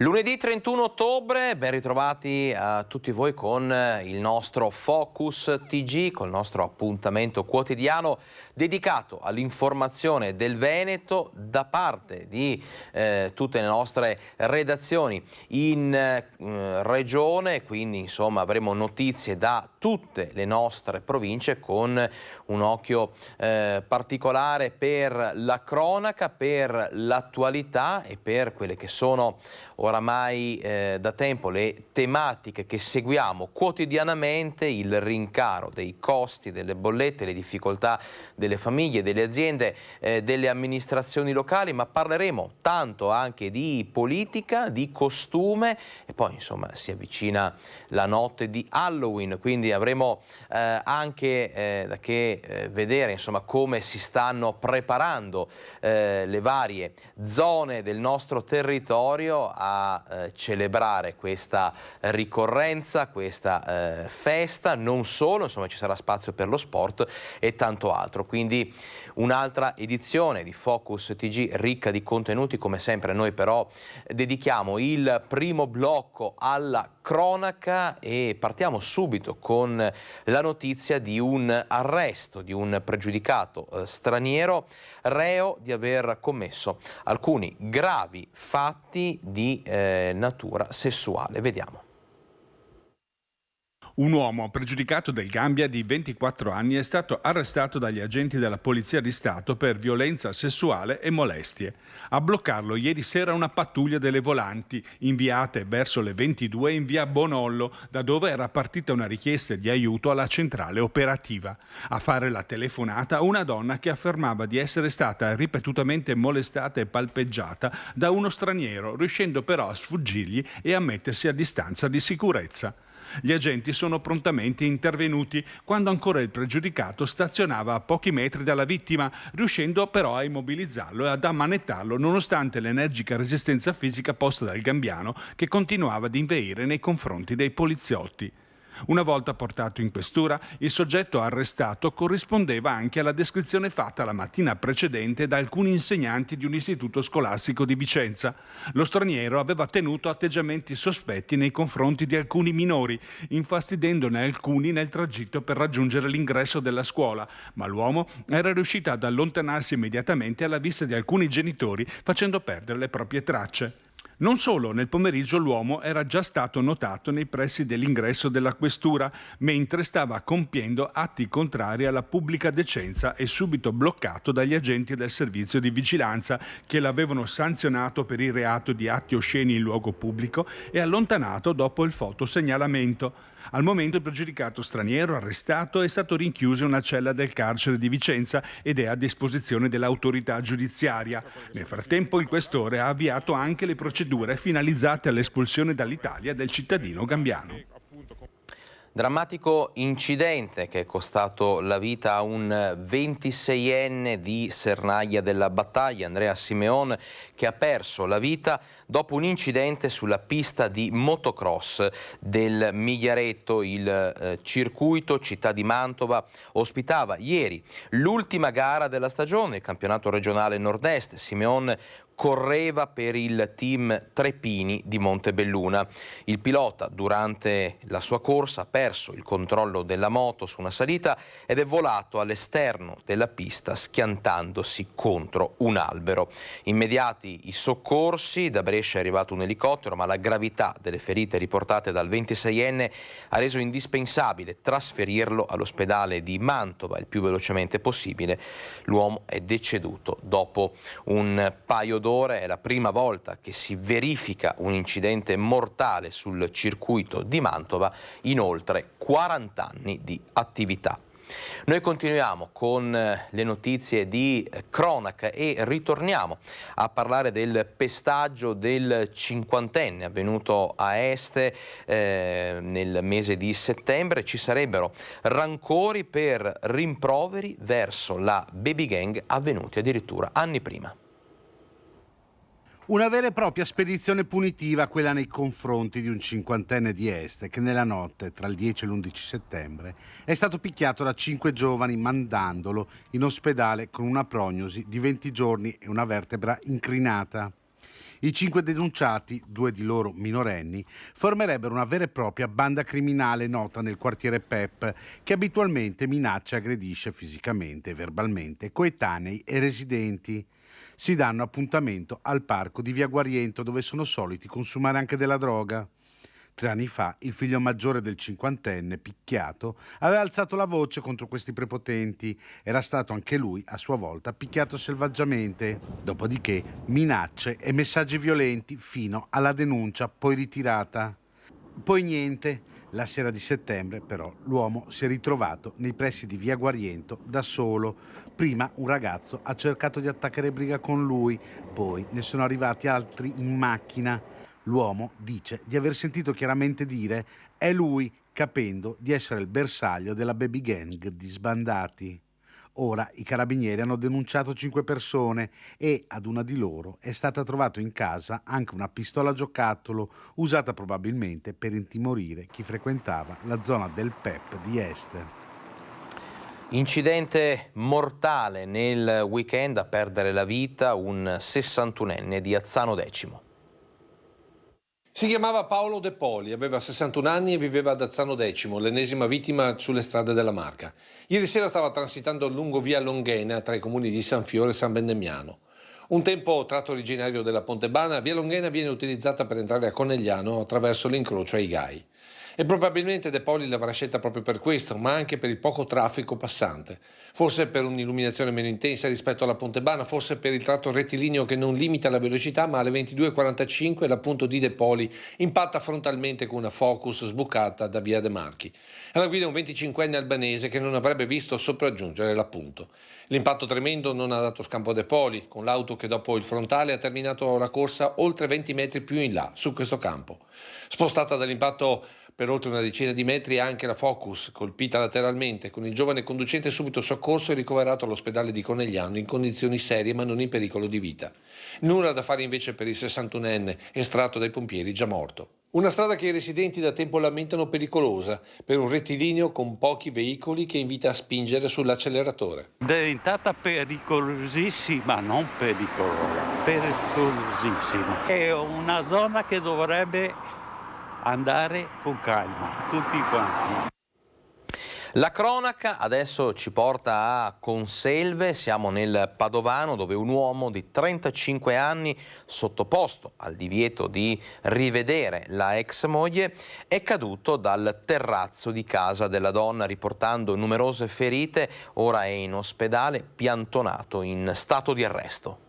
Lunedì 31 ottobre, ben ritrovati a tutti voi con il nostro Focus TG, col nostro appuntamento quotidiano dedicato all'informazione del Veneto da parte di tutte le nostre redazioni in regione, quindi insomma avremo notizie da tutte le nostre province con un occhio particolare per la cronaca, per l'attualità e per quelle che sono oramai da tempo le tematiche che seguiamo quotidianamente, il rincaro dei costi, delle bollette, le difficoltà delle famiglie, delle aziende, delle amministrazioni locali, ma parleremo tanto anche di politica, di costume e poi insomma si avvicina la notte di Halloween, quindi avremo anche da che vedere insomma come si stanno preparando le varie zone del nostro territorio a celebrare questa ricorrenza, questa festa. Non solo, insomma ci sarà spazio per lo sport e tanto altro, quindi un'altra edizione di Focus TG ricca di contenuti. Come sempre noi però dedichiamo il primo blocco alla cronaca e partiamo subito con la notizia di un arresto di un pregiudicato straniero reo di aver commesso alcuni gravi fatti di natura sessuale. Vediamo. Un uomo pregiudicato del Gambia di 24 anni è stato arrestato dagli agenti della Polizia di Stato per violenza sessuale e molestie. A bloccarlo ieri sera una pattuglia delle volanti inviate verso le 22 in via Bonollo, da dove era partita una richiesta di aiuto alla centrale operativa. A fare la telefonata una donna che affermava di essere stata ripetutamente molestata e palpeggiata da uno straniero, riuscendo però a sfuggirgli e a mettersi a distanza di sicurezza. Gli agenti sono prontamente intervenuti quando ancora il pregiudicato stazionava a pochi metri dalla vittima, riuscendo però a immobilizzarlo e ad ammanettarlo nonostante l'energica resistenza fisica posta dal gambiano che continuava ad inveire nei confronti dei poliziotti. Una volta portato in questura, il soggetto arrestato corrispondeva anche alla descrizione fatta la mattina precedente da alcuni insegnanti di un istituto scolastico di Vicenza. Lo straniero aveva tenuto atteggiamenti sospetti nei confronti di alcuni minori, infastidendone alcuni nel tragitto per raggiungere l'ingresso della scuola, ma l'uomo era riuscito ad allontanarsi immediatamente alla vista di alcuni genitori, facendo perdere le proprie tracce. Non solo, nel pomeriggio l'uomo era già stato notato nei pressi dell'ingresso della questura, mentre stava compiendo atti contrari alla pubblica decenza e subito bloccato dagli agenti del servizio di vigilanza che l'avevano sanzionato per il reato di atti osceni in luogo pubblico e allontanato dopo il fotosegnalamento. Al momento il pregiudicato straniero arrestato è stato rinchiuso in una cella del carcere di Vicenza ed è a disposizione dell'autorità giudiziaria. Nel frattempo il questore ha avviato anche le procedure finalizzate all'espulsione dall'Italia del cittadino gambiano. Drammatico incidente che è costato la vita a un 26enne di Sernaglia della Battaglia, Andrea Simeon, che ha perso la vita dopo un incidente sulla pista di motocross del Migliaretto. Il circuito Città di Mantova ospitava ieri l'ultima gara della stagione, il campionato regionale Nord-Est. Simeon correva per il team Trepini di Montebelluna. Il pilota durante la sua corsa ha perso il controllo della moto su una salita ed è volato all'esterno della pista schiantandosi contro un albero. Immediati i soccorsi, da Brescia è arrivato un elicottero, ma la gravità delle ferite riportate dal 26enne ha reso indispensabile trasferirlo all'ospedale di Mantova il più velocemente possibile. L'uomo è deceduto dopo un paio d'ore. È la prima volta che si verifica un incidente mortale sul circuito di Mantova in oltre 40 anni di attività. Noi continuiamo con le notizie di cronaca e ritorniamo a parlare del pestaggio del cinquantenne avvenuto a Este nel mese di settembre. Ci sarebbero rancori per rimproveri verso la baby gang avvenuti addirittura anni prima. Una vera e propria spedizione punitiva, quella nei confronti di un cinquantenne di Este che nella notte tra il 10 e l'11 settembre è stato picchiato da 5 giovani mandandolo in ospedale con una prognosi di 20 giorni e una vertebra incrinata. I 5 denunciati, 2 di loro minorenni, formerebbero una vera e propria banda criminale nota nel quartiere Pep, che abitualmente minaccia e aggredisce fisicamente e verbalmente coetanei e residenti. Si danno appuntamento al parco di Via Guariento, dove sono soliti consumare anche della droga. 3 anni fa il figlio maggiore del cinquantenne, picchiato, aveva alzato la voce contro questi prepotenti. Era stato anche lui, a sua volta, picchiato selvaggiamente. Dopodiché minacce e messaggi violenti fino alla denuncia, poi ritirata. Poi niente. La sera di settembre, però, l'uomo si è ritrovato nei pressi di Via Guariento da solo. Prima un ragazzo ha cercato di attaccare briga con lui, poi ne sono arrivati altri in macchina. L'uomo dice di aver sentito chiaramente dire «è lui», capendo di essere il bersaglio della baby gang di sbandati. Ora i carabinieri hanno denunciato 5 persone e ad una di loro è stata trovata in casa anche una pistola a giocattolo usata probabilmente per intimorire chi frequentava la zona del Pep di Est. Incidente mortale nel weekend, a perdere la vita un 61enne di Azzano Decimo. Si chiamava Paolo De Poli, aveva 61 anni e viveva ad Azzano Decimo, l'ennesima vittima sulle strade della Marca. Ieri sera stava transitando lungo via Longhena tra i comuni di San Fiore e San Bendemmiano. Un tempo tratto originario della Pontebana, via Longhena viene utilizzata per entrare a Conegliano attraverso l'incrocio ai Gai. E probabilmente De Poli l'avrà scelta proprio per questo, ma anche per il poco traffico passante. Forse per un'illuminazione meno intensa rispetto alla Pontebana, forse per il tratto rettilineo che non limita la velocità, ma alle 22:45 la punto di De Poli impatta frontalmente con una Focus sbucata da via De Marchi. Alla guida un 25enne albanese che non avrebbe visto sopraggiungere l'appunto. L'impatto tremendo non ha dato scampo a De Poli, con l'auto che dopo il frontale ha terminato la corsa oltre 20 metri più in là, su questo campo. Spostata dall'impatto per oltre una decina di metri anche la Focus, colpita lateralmente, con il giovane conducente subito soccorso e ricoverato all'ospedale di Conegliano in condizioni serie ma non in pericolo di vita. Nulla da fare invece per il 61enne, estratto dai pompieri già morto. Una strada che i residenti da tempo lamentano pericolosa, per un rettilineo con pochi veicoli che invita a spingere sull'acceleratore. Diventata pericolosissima, non pericolosa, pericolosissima. È una zona che dovrebbe andare con calma, tutti quanti. La cronaca adesso ci porta a Conselve, siamo nel Padovano, dove un uomo di 35 anni, sottoposto al divieto di rivedere la ex moglie, è caduto dal terrazzo di casa della donna, riportando numerose ferite. Ora è in ospedale, piantonato in stato di arresto.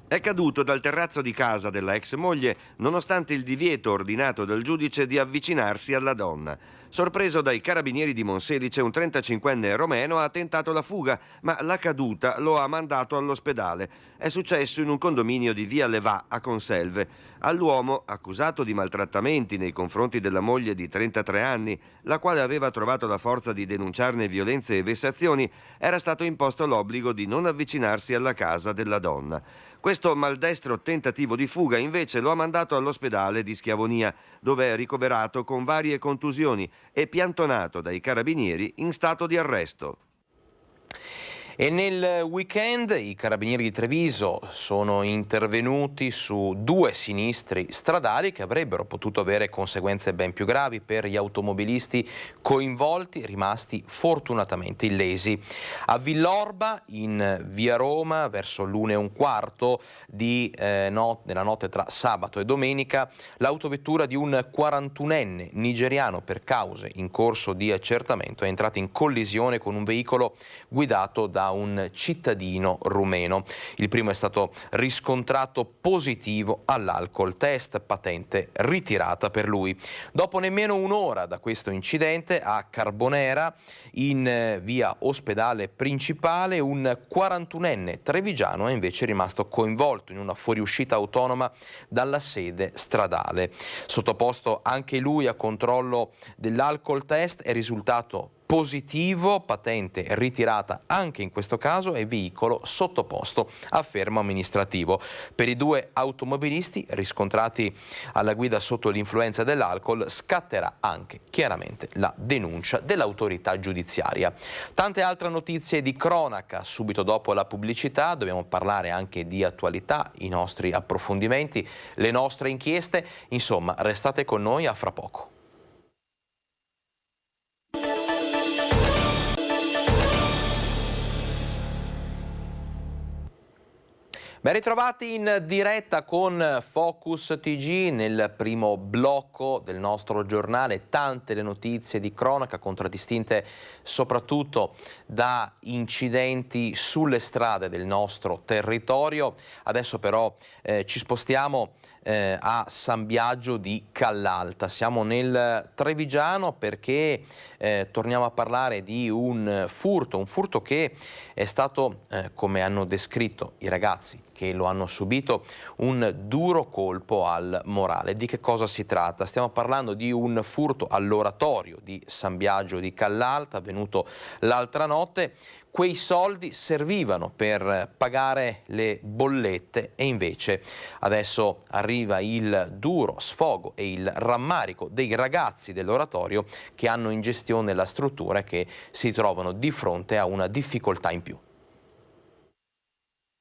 È caduto dal terrazzo di casa della ex moglie nonostante il divieto ordinato dal giudice di avvicinarsi alla donna. Sorpreso dai carabinieri di Monselice, un 35enne romeno ha tentato la fuga, ma la caduta lo ha mandato all'ospedale. È successo in un condominio di via Levà a Conselve. All'uomo, accusato di maltrattamenti nei confronti della moglie di 33 anni, la quale aveva trovato la forza di denunciarne violenze e vessazioni, era stato imposto l'obbligo di non avvicinarsi alla casa della donna. Questo maldestro tentativo di fuga invece lo ha mandato all'ospedale di Schiavonia, dove è ricoverato con varie contusioni e piantonato dai carabinieri in stato di arresto. E nel weekend i carabinieri di Treviso sono intervenuti su 2 sinistri stradali che avrebbero potuto avere conseguenze ben più gravi per gli automobilisti coinvolti, rimasti fortunatamente illesi. A Villorba, in via Roma, verso l'1:15 della notte tra sabato e domenica, l'autovettura di un 41enne nigeriano, per cause in corso di accertamento, è entrata in collisione con un veicolo guidato da un cittadino rumeno. Il primo è stato riscontrato positivo all'alcol test, patente ritirata per lui. Dopo nemmeno un'ora da questo incidente, a Carbonera, in via Ospedale Principale, un 41enne trevigiano è invece rimasto coinvolto in una fuoriuscita autonoma dalla sede stradale. Sottoposto anche lui a controllo dell'alcol test, è risultato positivo, patente ritirata anche in questo caso e veicolo sottoposto a fermo amministrativo. Per i 2 automobilisti riscontrati alla guida sotto l'influenza dell'alcol scatterà anche chiaramente la denuncia dell'autorità giudiziaria. Tante altre notizie di cronaca subito dopo la pubblicità, dobbiamo parlare anche di attualità, i nostri approfondimenti, le nostre inchieste, insomma restate con noi, a fra poco. Ben ritrovati in diretta con Focus TG nel primo blocco del nostro giornale. Tante le notizie di cronaca contraddistinte soprattutto da incidenti sulle strade del nostro territorio. Adesso però ci spostiamo a San Biagio di Callalta. Siamo nel Trevigiano perché torniamo a parlare di un furto che è stato, come hanno descritto i ragazzi che lo hanno subito, un duro colpo al morale. Di che cosa si tratta? Stiamo parlando di un furto all'oratorio di San Biagio di Callalta avvenuto l'altra notte. Quei soldi servivano per pagare le bollette e invece adesso arriva il duro sfogo e il rammarico dei ragazzi dell'oratorio che hanno in gestione la struttura e che si trovano di fronte a una difficoltà in più.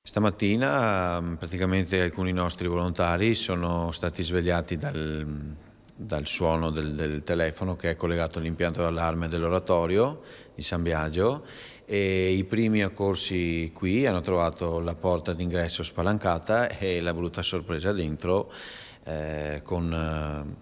Stamattina praticamente alcuni nostri volontari sono stati svegliati dal suono del telefono che è collegato all'impianto d'allarme dell'oratorio di San Biagio, e i primi accorsi qui hanno trovato la porta d'ingresso spalancata e la brutta sorpresa dentro con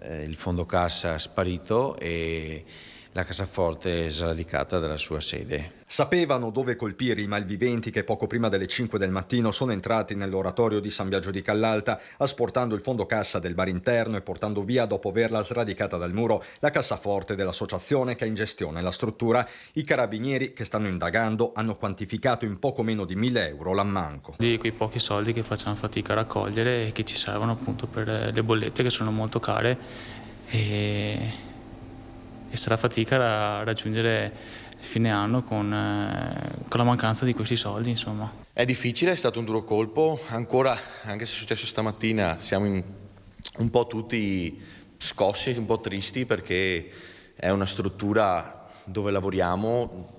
il fondo cassa sparito e la cassaforte sradicata dalla sua sede. Sapevano dove colpire i malviventi che poco prima delle 5 del mattino sono entrati nell'oratorio di San Biagio di Callalta, asportando il fondo cassa del bar interno e portando via, dopo averla sradicata dal muro, la cassaforte dell'associazione che ha in gestione la struttura. I carabinieri che stanno indagando hanno quantificato in poco meno di 1.000 euro l'ammanco. Di quei pochi soldi che facciamo fatica a raccogliere e che ci servono appunto per le bollette che sono molto care e sarà fatica a raggiungere fine anno con la mancanza di questi soldi, insomma. È difficile, è stato un duro colpo, ancora, anche se è successo stamattina, siamo un po' tutti scossi, un po' tristi, perché è una struttura dove lavoriamo,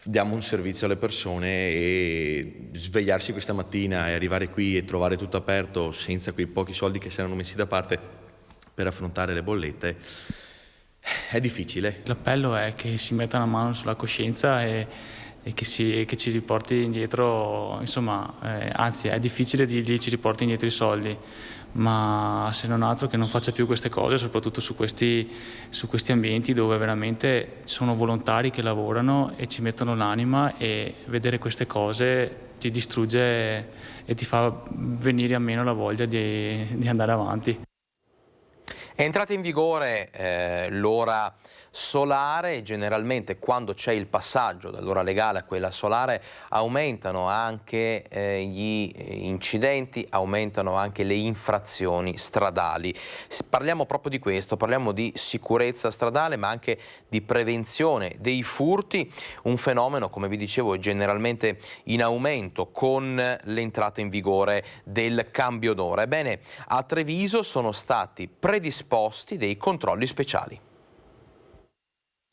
diamo un servizio alle persone, e svegliarsi questa mattina e arrivare qui e trovare tutto aperto senza quei pochi soldi che si erano messi da parte per affrontare le bollette è difficile. L'appello è che si metta una mano sulla coscienza e che ci riporti indietro, insomma, anzi è difficile dirgli ci riporti indietro i soldi, ma se non altro che non faccia più queste cose, soprattutto su questi ambienti dove veramente sono volontari che lavorano e ci mettono l'anima, e vedere queste cose ti distrugge e ti fa venire a meno la voglia di andare avanti. È entrata in vigore l'ora solare. Generalmente quando c'è il passaggio dall'ora legale a quella solare aumentano anche gli incidenti, aumentano anche le infrazioni stradali. Parliamo proprio di questo, parliamo di sicurezza stradale ma anche di prevenzione dei furti, un fenomeno, come vi dicevo, generalmente in aumento con l'entrata in vigore del cambio d'ora. Ebbene, a Treviso sono stati predisposti dei controlli speciali.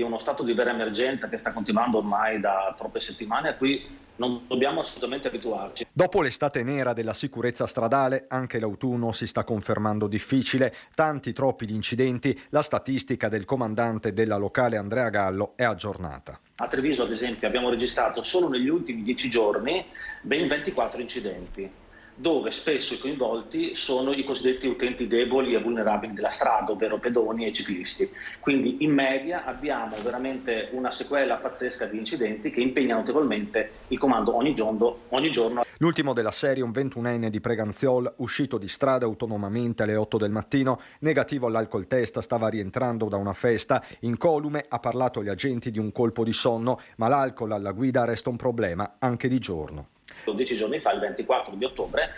Uno stato di vera emergenza che sta continuando ormai da troppe settimane, a cui non dobbiamo assolutamente abituarci. Dopo l'estate nera della sicurezza stradale, anche l'autunno si sta confermando difficile. Troppi gli incidenti, la statistica del comandante della locale Andrea Gallo è aggiornata. A Treviso, ad esempio, abbiamo registrato solo negli ultimi 10 giorni ben 24 incidenti, dove spesso i coinvolti sono i cosiddetti utenti deboli e vulnerabili della strada, ovvero pedoni e ciclisti. Quindi in media abbiamo veramente una sequela pazzesca di incidenti che impegna notevolmente il comando ogni giorno. L'ultimo della serie, un 21enne di Preganziol, uscito di strada autonomamente alle 8 del mattino, negativo all'alcol test, stava rientrando da una festa. Incolume, ha parlato agli agenti di un colpo di sonno, ma l'alcol alla guida resta un problema anche di giorno. 10 giorni fa, il 24 di ottobre,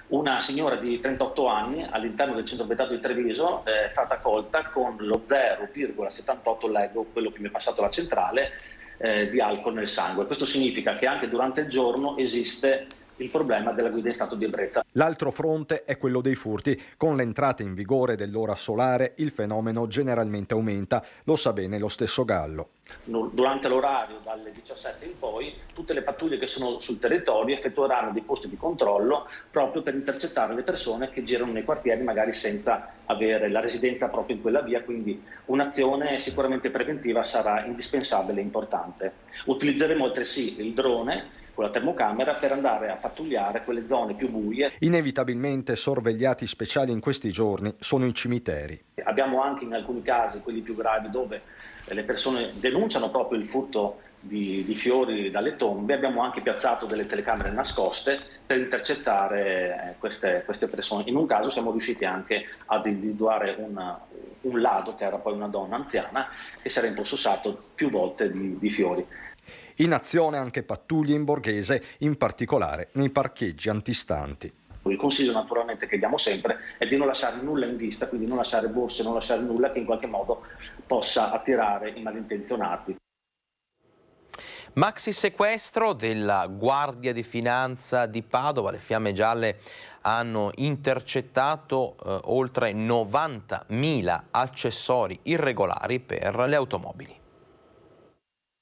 Una signora di 38 anni all'interno del centro abitato di Treviso è stata colta con lo 0,78, leggo quello che mi è passato alla centrale, di alcol nel sangue. Questo significa che anche durante il giorno esiste il problema della guida in stato di ebbrezza. L'altro fronte è quello dei furti. Con l'entrata in vigore dell'ora solare il fenomeno generalmente aumenta, lo sa bene lo stesso Gallo. Durante l'orario dalle 17 in poi tutte le pattuglie che sono sul territorio effettueranno dei posti di controllo proprio per intercettare le persone che girano nei quartieri magari senza avere la residenza proprio in quella via, quindi un'azione sicuramente preventiva sarà indispensabile e importante. Utilizzeremo altresì il drone con la termocamera per andare a pattugliare quelle zone più buie. Inevitabilmente sorvegliati speciali in questi giorni sono i cimiteri. Abbiamo anche in alcuni casi, quelli più gravi, dove le persone denunciano proprio il furto di fiori dalle tombe. Abbiamo anche piazzato delle telecamere nascoste per intercettare queste persone. In un caso siamo riusciti anche ad individuare un ladro, che era poi una donna anziana, che si era impossessato più volte di fiori. In azione anche pattuglie in borghese, in particolare nei parcheggi antistanti. Il consiglio naturalmente che diamo sempre è di non lasciare nulla in vista, quindi non lasciare borse, non lasciare nulla che in qualche modo possa attirare i malintenzionati. Maxi sequestro della Guardia di Finanza di Padova. Le Fiamme Gialle hanno intercettato oltre 90.000 accessori irregolari per le automobili.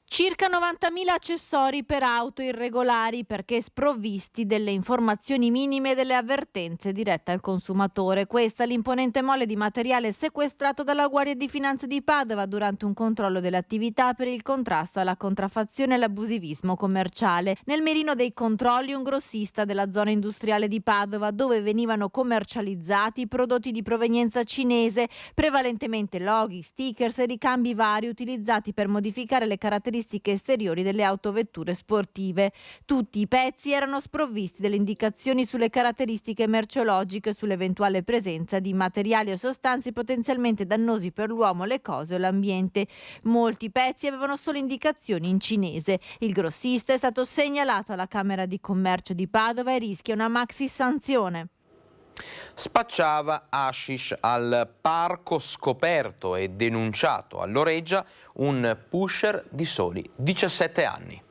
Circa 90.000 accessori per auto irregolari perché sprovvisti delle informazioni minime e delle avvertenze dirette al consumatore. Questa è l'imponente mole di materiale sequestrato dalla Guardia di Finanza di Padova durante un controllo delle attività per il contrasto alla contraffazione e all'abusivismo commerciale. Nel mirino dei controlli un grossista della zona industriale di Padova, dove venivano commercializzati prodotti di provenienza cinese, prevalentemente loghi, stickers e ricambi vari utilizzati per modificare le caratteristiche esteriori delle autovetture sportive. Tutti i pezzi erano sprovvisti delle indicazioni sulle caratteristiche merceologiche e sull'eventuale presenza di materiali o sostanze potenzialmente dannosi per l'uomo, le cose o l'ambiente. Molti pezzi avevano solo indicazioni in cinese. Il grossista è stato segnalato alla Camera di Commercio di Padova e rischia una maxi sanzione. Spacciava hashish al parco, scoperto e denunciato a Loreggia un pusher di soli 17 anni.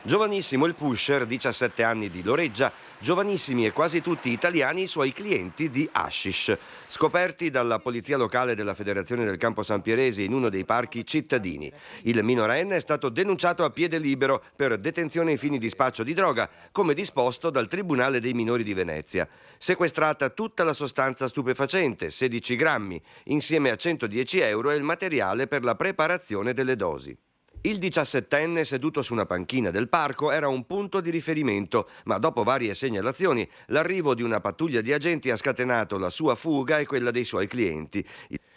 Giovanissimo il pusher, 17 anni di Loreggia, giovanissimi e quasi tutti italiani i suoi clienti di hashish, scoperti dalla polizia locale della Federazione del Campo San Pieresi in uno dei parchi cittadini. Il minorenne è stato denunciato a piede libero per detenzione ai fini di spaccio di droga, come disposto dal Tribunale dei Minori di Venezia. Sequestrata tutta la sostanza stupefacente, 16 grammi, insieme a 110 euro e il materiale per la preparazione delle dosi. Il 17enne, seduto su una panchina del parco, era un punto di riferimento, ma dopo varie segnalazioni, l'arrivo di una pattuglia di agenti ha scatenato la sua fuga e quella dei suoi clienti.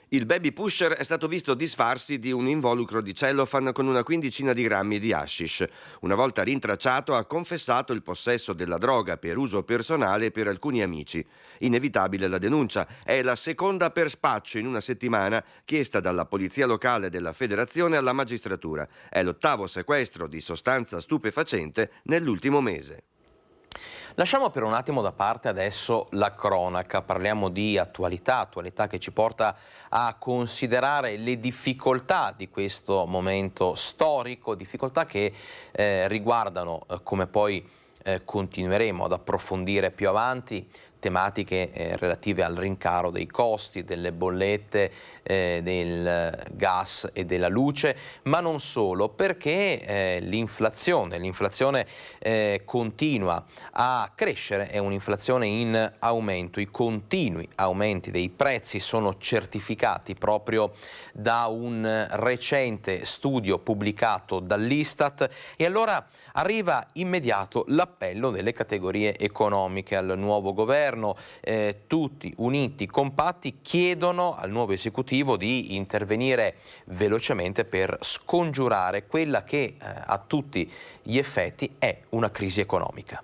Il baby pusher è stato visto disfarsi di un involucro di cellophane con una quindicina di grammi di hashish. Una volta rintracciato ha confessato il possesso della droga per uso personale e per alcuni amici. Inevitabile la denuncia. È la seconda per spaccio in una settimana chiesta dalla polizia locale della Federazione alla magistratura. È l'8° sequestro di sostanza stupefacente nell'ultimo mese. Lasciamo per un attimo da parte adesso la cronaca, parliamo di attualità che ci porta a considerare le difficoltà di questo momento storico, difficoltà che riguardano, come poi continueremo ad approfondire più avanti, tematiche relative al rincaro dei costi, delle bollette, del gas e della luce, ma non solo, perché l'inflazione continua a crescere, è un'inflazione in aumento. I continui aumenti dei prezzi sono certificati proprio da un recente studio pubblicato dall'Istat e allora arriva immediato l'appello delle categorie economiche al nuovo governo. Tutti uniti, compatti, chiedono al nuovo esecutivo di intervenire velocemente per scongiurare quella che a tutti gli effetti è una crisi economica.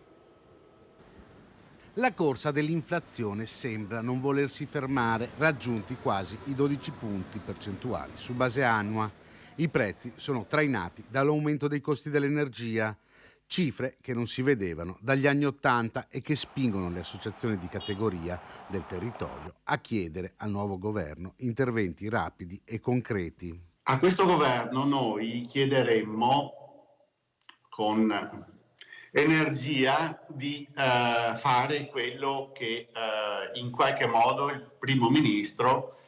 La corsa dell'inflazione sembra non volersi fermare, raggiunti quasi i 12 punti percentuali su base annua. I prezzi sono trainati dall'aumento dei costi dell'energia. cifre che non si vedevano dagli anni '80 e che spingono le associazioni di categoria del territorio a chiedere al nuovo governo interventi rapidi e concreti. A questo governo noi chiederemmo con energia di fare quello che in qualche modo il primo ministro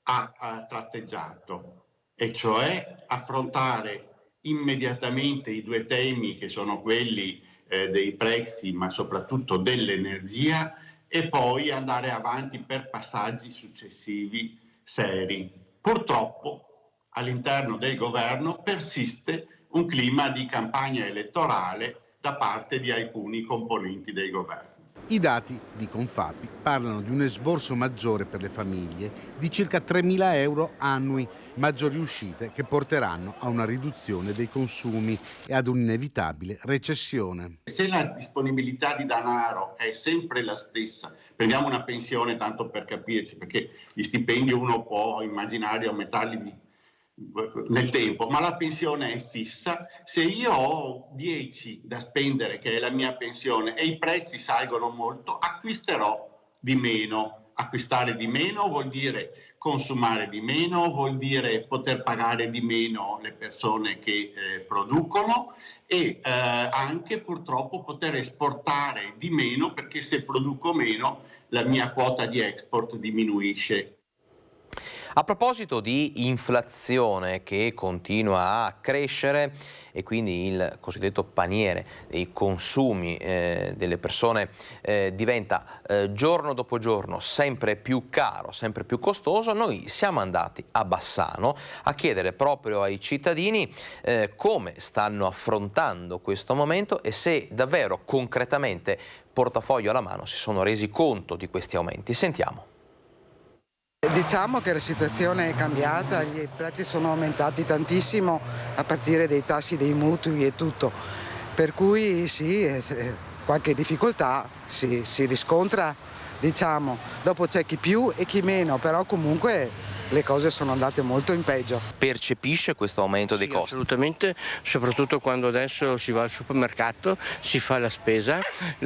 ha tratteggiato, e cioè affrontare immediatamente i due temi che sono quelli dei prezzi, ma soprattutto dell'energia, e poi andare avanti per passaggi successivi seri. Purtroppo all'interno del governo persiste un clima di campagna elettorale da parte di alcuni componenti del governo. I dati di Confapi parlano di un esborso maggiore per le famiglie di circa 3.000 euro annui, maggiori uscite che porteranno a una riduzione dei consumi e ad un'inevitabile recessione. Se la disponibilità di denaro è sempre la stessa, prendiamo una pensione tanto per capirci, perché gli stipendi uno può immaginare aumentarli nel tempo, ma la pensione è fissa. Se io ho 10 da spendere, che è la mia pensione, e i prezzi salgono molto, acquisterò di meno. Acquistare di meno vuol dire consumare di meno, vuol dire poter pagare di meno le persone che producono e anche purtroppo poter esportare di meno, perché se produco meno la mia quota di export diminuisce. A proposito di inflazione che continua a crescere e quindi il cosiddetto paniere dei consumi delle persone diventa giorno dopo giorno sempre più caro, sempre più costoso, noi siamo andati a Bassano a chiedere proprio ai cittadini come stanno affrontando questo momento e se davvero concretamente, portafoglio alla mano, si sono resi conto di questi aumenti. Sentiamo. Diciamo che la situazione è cambiata, i prezzi sono aumentati tantissimo a partire dai tassi dei mutui e tutto, per cui sì, qualche difficoltà si riscontra, diciamo, dopo c'è chi più e chi meno, però comunque le cose sono andate molto in peggio. Percepisce questo aumento dei costi? Assolutamente, soprattutto quando adesso si va al supermercato, si fa la spesa,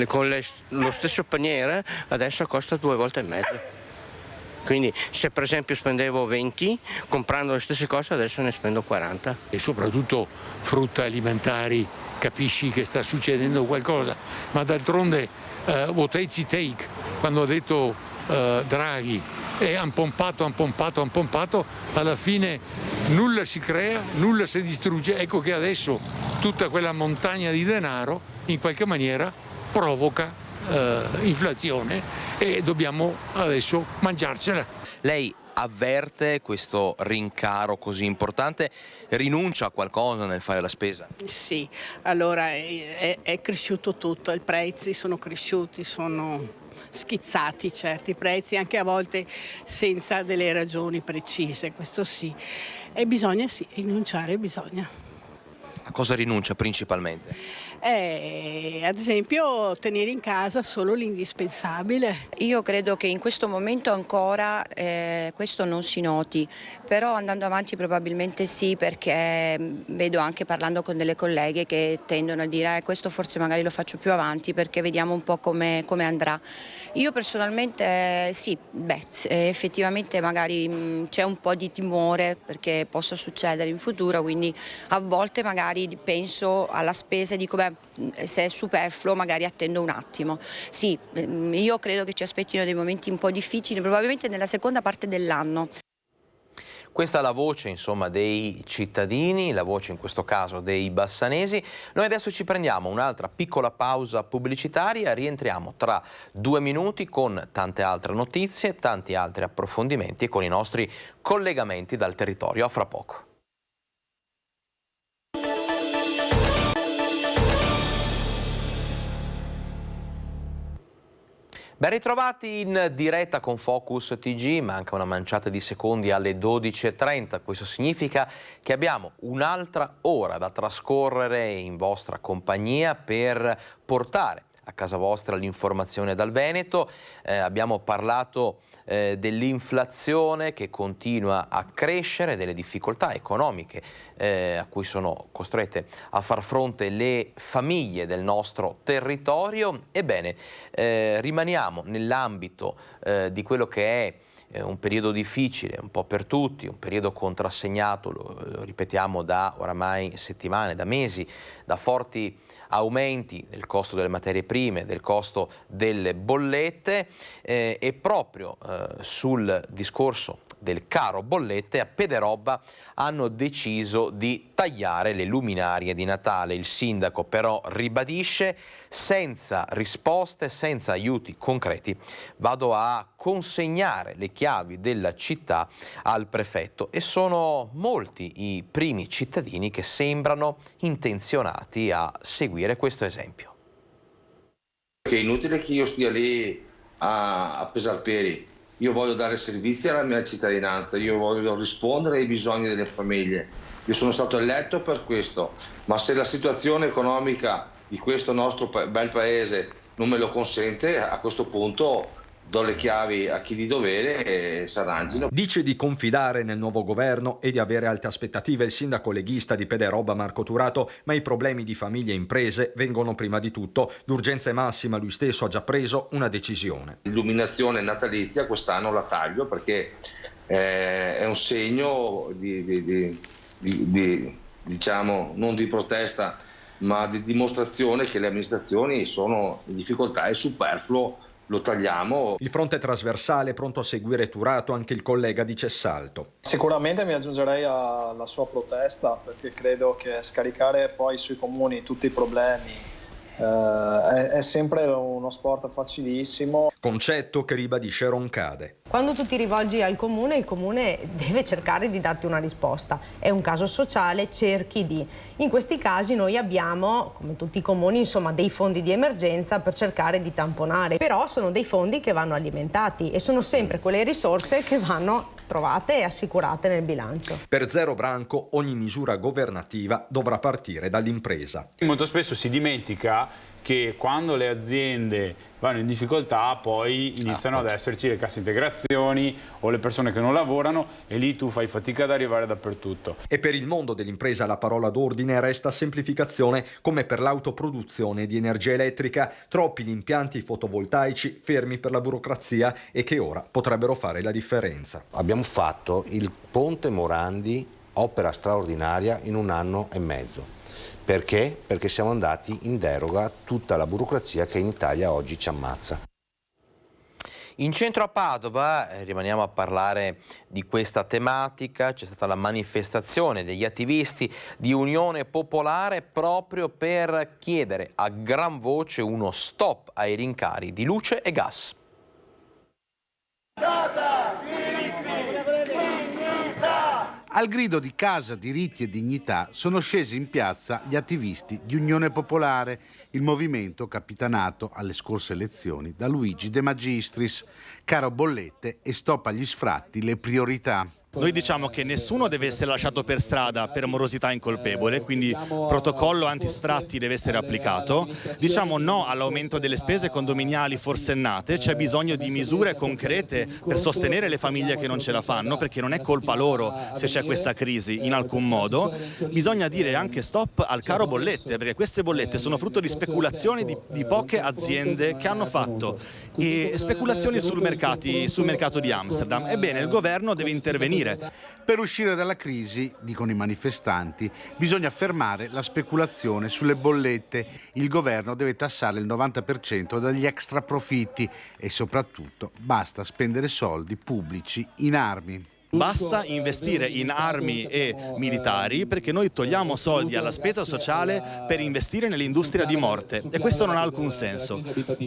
con lo stesso paniere adesso costa 2,5 volte. Quindi se per esempio spendevo 20, comprando le stesse cose adesso ne spendo 40. E soprattutto frutta alimentari, capisci che sta succedendo qualcosa, ma d'altronde what takes it take, quando ha detto Draghi, hanno pompato, alla fine nulla si crea, nulla si distrugge, ecco che adesso tutta quella montagna di denaro in qualche maniera provoca inflazione e dobbiamo adesso mangiarcela. Lei avverte questo rincaro così importante? Rinuncia a qualcosa nel fare la spesa? Sì, allora è cresciuto tutto, i prezzi sono cresciuti, sono schizzati certi prezzi, anche a volte senza delle ragioni precise, questo sì. E bisogna rinunciare, bisogna. A cosa rinuncia principalmente? Ad esempio tenere in casa solo l'indispensabile. Io credo che in questo momento ancora questo non si noti, però andando avanti probabilmente sì, perché vedo anche parlando con delle colleghe che tendono a dire questo forse magari lo faccio più avanti perché vediamo un po' come andrà. Io personalmente sì, effettivamente magari c'è un po' di timore perché possa succedere in futuro, quindi a volte magari penso alla spesa e dico se è superfluo magari attendo un attimo. Sì, io credo che ci aspettino dei momenti un po' difficili, probabilmente nella seconda parte dell'anno. Questa è la voce, insomma, dei cittadini, la voce in questo caso dei bassanesi. Noi adesso ci prendiamo un'altra piccola pausa pubblicitaria, rientriamo tra 2 minuti con tante altre notizie, tanti altri approfondimenti e con i nostri collegamenti dal territorio. A fra poco. Ben ritrovati in diretta con Focus TG, manca una manciata di secondi alle 12:30, questo significa che abbiamo un'altra ora da trascorrere in vostra compagnia per portare a casa vostra l'informazione dal Veneto. Abbiamo parlato dell'inflazione che continua a crescere, delle difficoltà economiche a cui sono costrette a far fronte le famiglie del nostro territorio. Ebbene, rimaniamo nell'ambito di quello che è un periodo difficile un po' per tutti, un periodo contrassegnato, lo ripetiamo da oramai settimane, da mesi, da forti aumenti del costo delle materie prime, del costo delle bollette, e proprio sul discorso del caro bollette a Pederobba hanno deciso di tagliare le luminarie di Natale. Il sindaco però ribadisce: senza risposte, senza aiuti concreti, vado a consegnare le chiavi della città al prefetto. E sono molti i primi cittadini che sembrano intenzionati a seguire questo esempio. È inutile che io stia lì a pesar peri. Io voglio dare servizi alla mia cittadinanza, io voglio rispondere ai bisogni delle famiglie. Io sono stato eletto per questo, ma se la situazione economica di questo nostro bel paese non me lo consente, a questo punto do le chiavi a chi di dovere e si arrangino. Dice di confidare nel nuovo governo e di avere alte aspettative il sindaco leghista di Pederobba Marco Turato, ma i problemi di famiglie e imprese vengono prima di tutto. L'urgenza è massima, lui stesso ha già preso una decisione. L'illuminazione natalizia quest'anno la taglio perché è un segno diciamo non di protesta, ma di dimostrazione che le amministrazioni sono in difficoltà. È superfluo, lo tagliamo. Il fronte trasversale, pronto a seguire Turato anche il collega di Cessalto. Sicuramente mi aggiungerei alla sua protesta, perché credo che scaricare poi sui comuni tutti i problemi è sempre uno sport facilissimo. Concetto che ribadisce Roncade. Quando tu ti rivolgi al comune, il comune deve cercare di darti una risposta. È un caso sociale, cerchi di. In questi casi noi abbiamo, come tutti i comuni, insomma, dei fondi di emergenza per cercare di tamponare. Però sono dei fondi che vanno alimentati e sono sempre quelle risorse che vanno trovate e assicurate nel bilancio. Per Zero Branco ogni misura governativa dovrà partire dall'impresa. Molto spesso si dimentica che quando le aziende vanno in difficoltà poi iniziano ad esserci le casse integrazioni o le persone che non lavorano e lì tu fai fatica ad arrivare dappertutto. E per il mondo dell'impresa la parola d'ordine resta semplificazione, come per l'autoproduzione di energia elettrica. Troppi gli impianti fotovoltaici fermi per la burocrazia e che ora potrebbero fare la differenza. Abbiamo fatto il ponte Morandi, opera straordinaria, in 1 anno e mezzo. Perché? Perché siamo andati in deroga a tutta la burocrazia che in Italia oggi ci ammazza. In centro a Padova, rimaniamo a parlare di questa tematica, c'è stata la manifestazione degli attivisti di Unione Popolare proprio per chiedere a gran voce uno stop ai rincari di luce e gas. Al grido di casa, diritti e dignità sono scesi in piazza gli attivisti di Unione Popolare, il movimento capitanato alle scorse elezioni da Luigi De Magistris. Caro bollette e stop agli sfratti, le priorità. Noi diciamo che nessuno deve essere lasciato per strada per morosità incolpevole, quindi protocollo antisfratti deve essere applicato. Diciamo no all'aumento delle spese condominiali forsennate, c'è bisogno di misure concrete per sostenere le famiglie che non ce la fanno, perché non è colpa loro se c'è questa crisi in alcun modo. Bisogna dire anche stop al caro bollette, perché queste bollette sono frutto di speculazioni di poche aziende che hanno fatto speculazioni sul mercato di Amsterdam. Ebbene, il governo deve intervenire. Per uscire dalla crisi, dicono i manifestanti, bisogna fermare la speculazione sulle bollette. Il governo deve tassare il 90% dagli extra profitti e soprattutto basta spendere soldi pubblici in armi. Basta investire in armi e militari, perché noi togliamo soldi alla spesa sociale per investire nell'industria di morte e questo non ha alcun senso.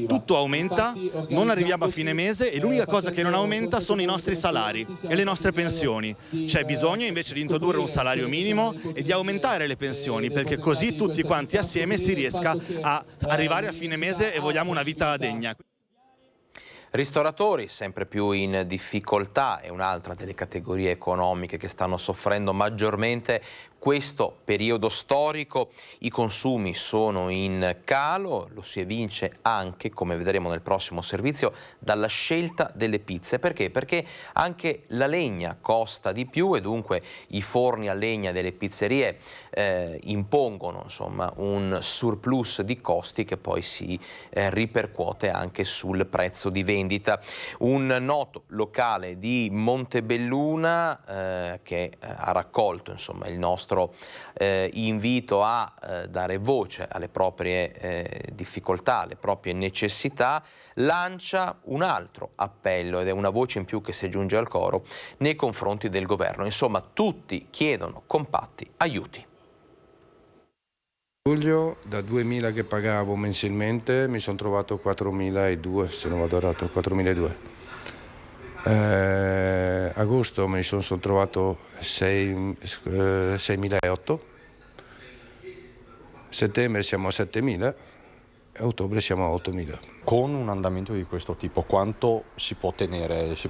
Tutto aumenta, non arriviamo a fine mese e l'unica cosa che non aumenta sono i nostri salari e le nostre pensioni. C'è bisogno invece di introdurre un salario minimo e di aumentare le pensioni, perché così tutti quanti assieme si riesca a arrivare a fine mese e vogliamo una vita degna. Ristoratori sempre più in difficoltà è un'altra delle categorie economiche che stanno soffrendo maggiormente questo periodo storico. I consumi sono in calo, lo si evince anche, come vedremo nel prossimo servizio, dalla scelta delle pizze. Perché? Perché anche la legna costa di più e dunque i forni a legna delle pizzerie impongono insomma un surplus di costi che poi si ripercuote anche sul prezzo di vendita. Un noto locale di Montebelluna che ha raccolto insomma il nostro invito a dare voce alle proprie difficoltà, alle proprie necessità, lancia un altro appello ed è una voce in più che si aggiunge al coro nei confronti del governo. Insomma, tutti chiedono compatti aiuti. Luglio, da 2.000 che pagavo mensilmente, mi sono trovato 4.200, se non vado errato, 4.200. Agosto mi sono trovato 6.800, settembre siamo a 7.000 e ottobre siamo a 8.000. Con un andamento di questo tipo quanto si può tenere giù?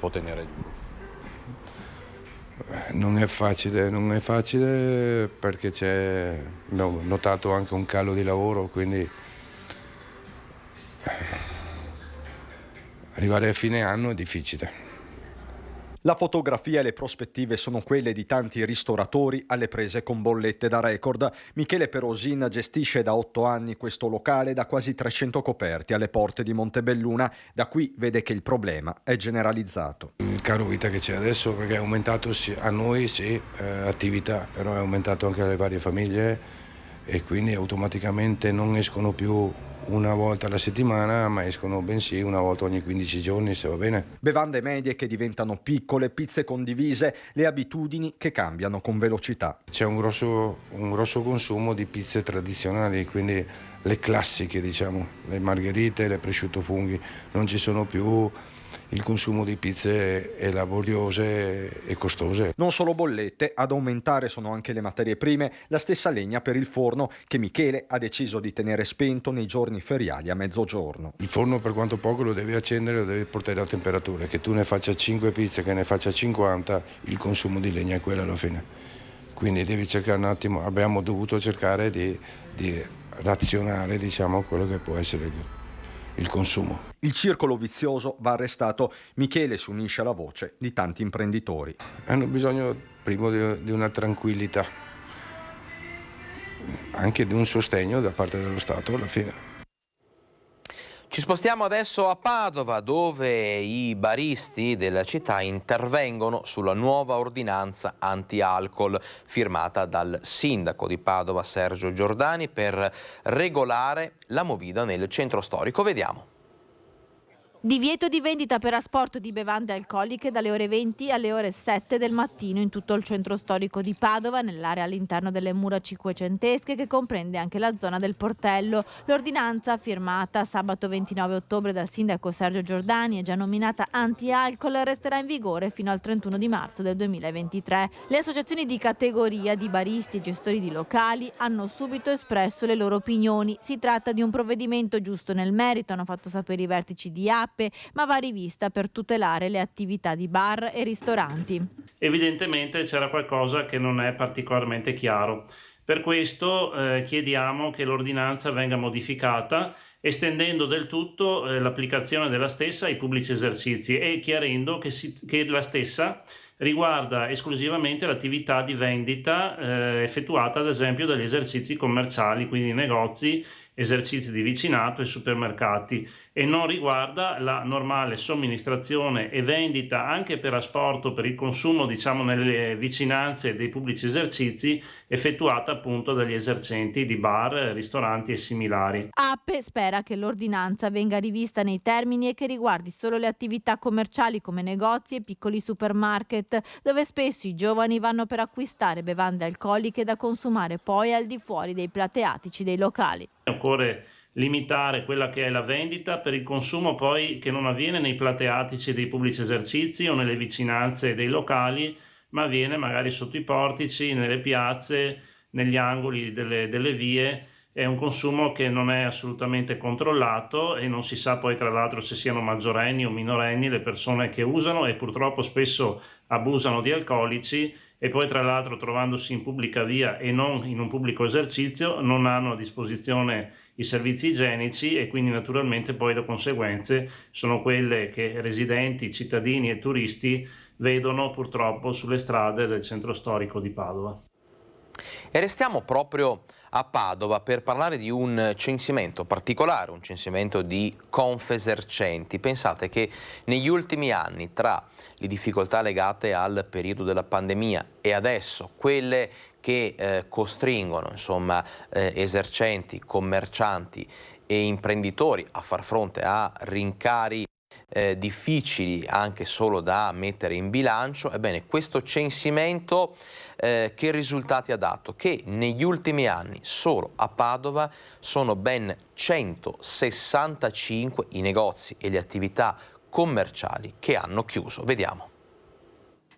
Non è facile perché ho notato anche un calo di lavoro, quindi arrivare a fine anno è difficile. La fotografia e le prospettive sono quelle di tanti ristoratori alle prese con bollette da record. Michele Perosin gestisce da 8 anni questo locale da quasi 300 coperti alle porte di Montebelluna. Da qui vede che il problema è generalizzato. Il caro vita che c'è adesso, perché è aumentato a noi attività, però è aumentato anche alle varie famiglie e quindi automaticamente non escono più una volta alla settimana, ma escono bensì una volta ogni 15 giorni, se va bene. Bevande medie che diventano piccole, pizze condivise, le abitudini che cambiano con velocità. C'è un grosso consumo di pizze tradizionali, quindi le classiche, diciamo, le margherite, le prosciutto funghi, non ci sono più. Il consumo di pizze è laboriose e costose. Non solo bollette, ad aumentare sono anche le materie prime, la stessa legna per il forno che Michele ha deciso di tenere spento nei giorni feriali a mezzogiorno. Il forno per quanto poco lo devi accendere, lo devi portare a temperatura, che tu ne faccia 5 pizze, che ne faccia 50, il consumo di legna è quello alla fine. Quindi devi cercare un attimo, abbiamo dovuto cercare di razionare, diciamo, quello che può essere il consumo. Il circolo vizioso va arrestato. Michele si unisce alla voce di tanti imprenditori. Hanno bisogno prima di una tranquillità, anche di un sostegno da parte dello Stato alla fine. Ci spostiamo adesso a Padova, dove i baristi della città intervengono sulla nuova ordinanza anti-alcol firmata dal sindaco di Padova Sergio Giordani per regolare la movida nel centro storico. Vediamo. Divieto di vendita per asporto di bevande alcoliche dalle ore 20 alle ore 7 del mattino in tutto il centro storico di Padova, nell'area all'interno delle mura cinquecentesche che comprende anche la zona del Portello. L'ordinanza, firmata sabato 29 ottobre dal sindaco Sergio Giordani e già nominata anti-alcol, resterà in vigore fino al 31 di marzo del 2023. Le associazioni di categoria di baristi e gestori di locali hanno subito espresso le loro opinioni. Si tratta di un provvedimento giusto nel merito, hanno fatto sapere i vertici di APE, ma va rivista per tutelare le attività di bar e ristoranti. Evidentemente c'era qualcosa che non è particolarmente chiaro. Per questo chiediamo che l'ordinanza venga modificata, estendendo del tutto l'applicazione della stessa ai pubblici esercizi e chiarendo che la stessa riguarda esclusivamente l'attività di vendita effettuata ad esempio dagli esercizi commerciali, quindi negozi, esercizi di vicinato e supermercati, e non riguarda la normale somministrazione e vendita anche per asporto, per il consumo diciamo nelle vicinanze dei pubblici esercizi effettuata appunto dagli esercenti di bar, ristoranti e similari. APE spera che l'ordinanza venga rivista nei termini e che riguardi solo le attività commerciali come negozi e piccoli supermarket, dove spesso i giovani vanno per acquistare bevande alcoliche da consumare poi al di fuori dei plateatici dei locali. Occorre limitare quella che è la vendita per il consumo poi che non avviene nei plateatici dei pubblici esercizi o nelle vicinanze dei locali, ma avviene magari sotto i portici, nelle piazze, negli angoli delle vie, è un consumo che non è assolutamente controllato e non si sa poi tra l'altro se siano maggiorenni o minorenni le persone che usano, e purtroppo spesso abusano di alcolici e poi tra l'altro, trovandosi in pubblica via e non in un pubblico esercizio, non hanno a disposizione i servizi igienici e quindi naturalmente poi le conseguenze sono quelle che residenti, cittadini e turisti vedono purtroppo sulle strade del centro storico di Padova. E restiamo proprio a Padova per parlare di un censimento particolare, un censimento di Confesercenti. Pensate che negli ultimi anni, tra le difficoltà legate al periodo della pandemia e adesso quelle che costringono esercenti, commercianti e imprenditori a far fronte a rincari difficili anche solo da mettere in bilancio, ebbene questo censimento che risultati ha dato? Che negli ultimi anni solo a Padova sono ben 165 i negozi e le attività commerciali che hanno chiuso. Vediamo.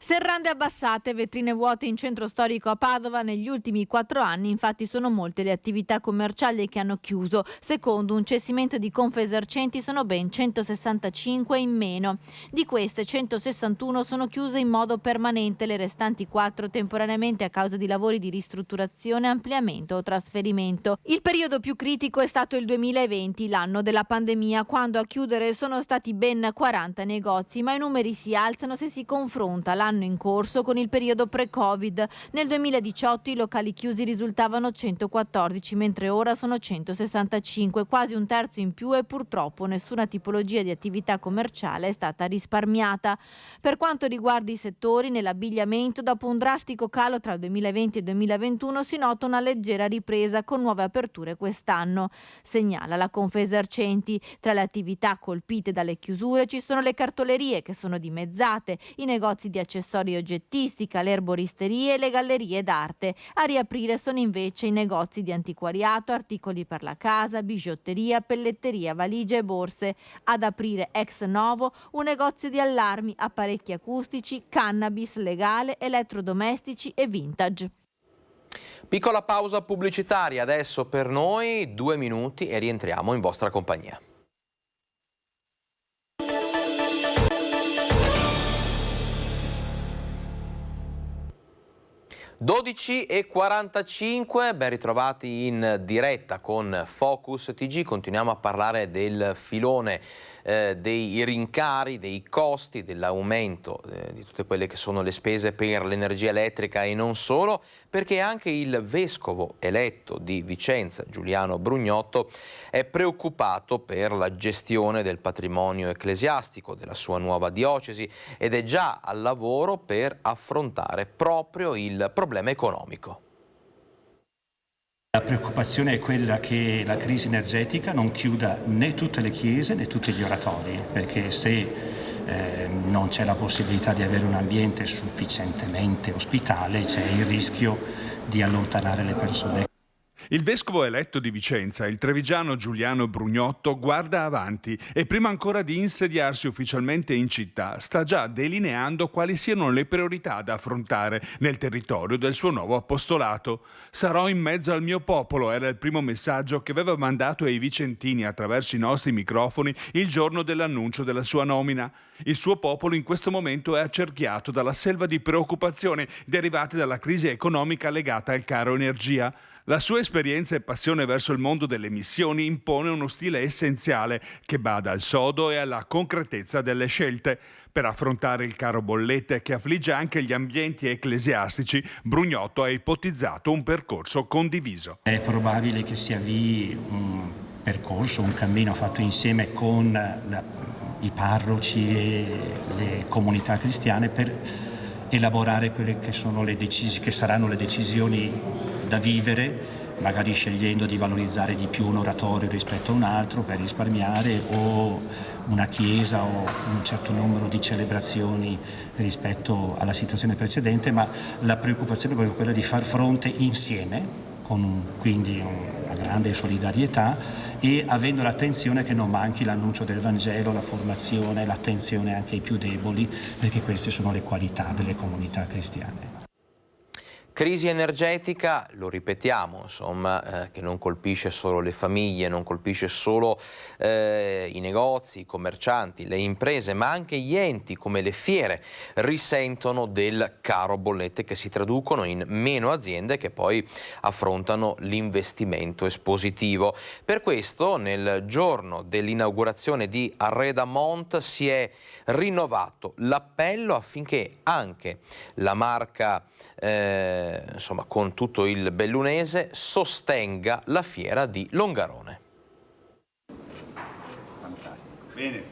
Serrande abbassate, vetrine vuote in centro storico a Padova. Negli ultimi 4 anni infatti sono molte le attività commerciali che hanno chiuso. Secondo un censimento di Confesercenti sono ben 165 in meno. Di queste 161 sono chiuse in modo permanente, le restanti 4 temporaneamente a causa di lavori di ristrutturazione, ampliamento o trasferimento. Il periodo più critico è stato il 2020, l'anno della pandemia, quando a chiudere sono stati ben 40 negozi, ma i numeri si alzano se si confronta l'anno in corso con il periodo pre-Covid. Nel 2018 i locali chiusi risultavano 114, mentre ora sono 165, quasi un terzo in più, e purtroppo nessuna tipologia di attività commerciale è stata risparmiata. Per quanto riguarda i settori, nell'abbigliamento, dopo un drastico calo tra il 2020 e il 2021, si nota una leggera ripresa con nuove aperture quest'anno. Segnala la Confesercenti. Tra le attività colpite dalle chiusure ci sono le cartolerie, che sono dimezzate, i negozi di accessori e oggettistica, le erboristerie e le gallerie d'arte. A riaprire sono invece i negozi di antiquariato, articoli per la casa, bigiotteria, pelletteria, valigie e borse. Ad aprire ex novo un negozio di allarmi, apparecchi acustici, cannabis legale, elettrodomestici e vintage. Piccola pausa pubblicitaria adesso per noi, 2 minuti e rientriamo in vostra compagnia. (12:45), ben ritrovati in diretta con Focus TG. Continuiamo a parlare del filone dei rincari, dei costi, dell'aumento di tutte quelle che sono le spese per l'energia elettrica e non solo, perché anche il vescovo eletto di Vicenza, Giuliano Brugnotto, è preoccupato per la gestione del patrimonio ecclesiastico della sua nuova diocesi ed è già al lavoro per affrontare proprio il problema economico. La preoccupazione è quella che la crisi energetica non chiuda né tutte le chiese né tutti gli oratori, perché se non c'è la possibilità di avere un ambiente sufficientemente ospitale, c'è il rischio di allontanare le persone. Il vescovo eletto di Vicenza, il trevigiano Giuliano Brugnotto, guarda avanti e prima ancora di insediarsi ufficialmente in città sta già delineando quali siano le priorità da affrontare nel territorio del suo nuovo apostolato. Sarò in mezzo al mio popolo, era il primo messaggio che aveva mandato ai vicentini attraverso i nostri microfoni il giorno dell'annuncio della sua nomina. Il suo popolo in questo momento è accerchiato dalla selva di preoccupazioni derivate dalla crisi economica legata al caro energia. La sua esperienza e passione verso il mondo delle missioni impone uno stile essenziale che bada al sodo e alla concretezza delle scelte. Per affrontare il caro bollette che affligge anche gli ambienti ecclesiastici, Brugnotto ha ipotizzato un percorso condiviso. È probabile che si avvii un percorso, un cammino fatto insieme con i parroci e le comunità cristiane per elaborare quelle che sono che saranno le decisioni da vivere, magari scegliendo di valorizzare di più un oratorio rispetto a un altro per risparmiare, o una chiesa o un certo numero di celebrazioni rispetto alla situazione precedente, ma la preoccupazione è proprio quella di far fronte insieme, con quindi una grande solidarietà e avendo l'attenzione che non manchi l'annuncio del Vangelo, la formazione, l'attenzione anche ai più deboli, perché queste sono le qualità delle comunità cristiane. Crisi energetica, lo ripetiamo, insomma, che non colpisce solo le famiglie, non colpisce solo i negozi, i commercianti, le imprese, ma anche gli enti come le fiere risentono del caro bollette, che si traducono in meno aziende che poi affrontano l'investimento espositivo. Per questo, nel giorno dell'inaugurazione di Arredamont si è rinnovato l'appello affinché anche la marca insomma, con tutto il bellunese, sostenga la fiera di Longarone. Fantastico. Bene.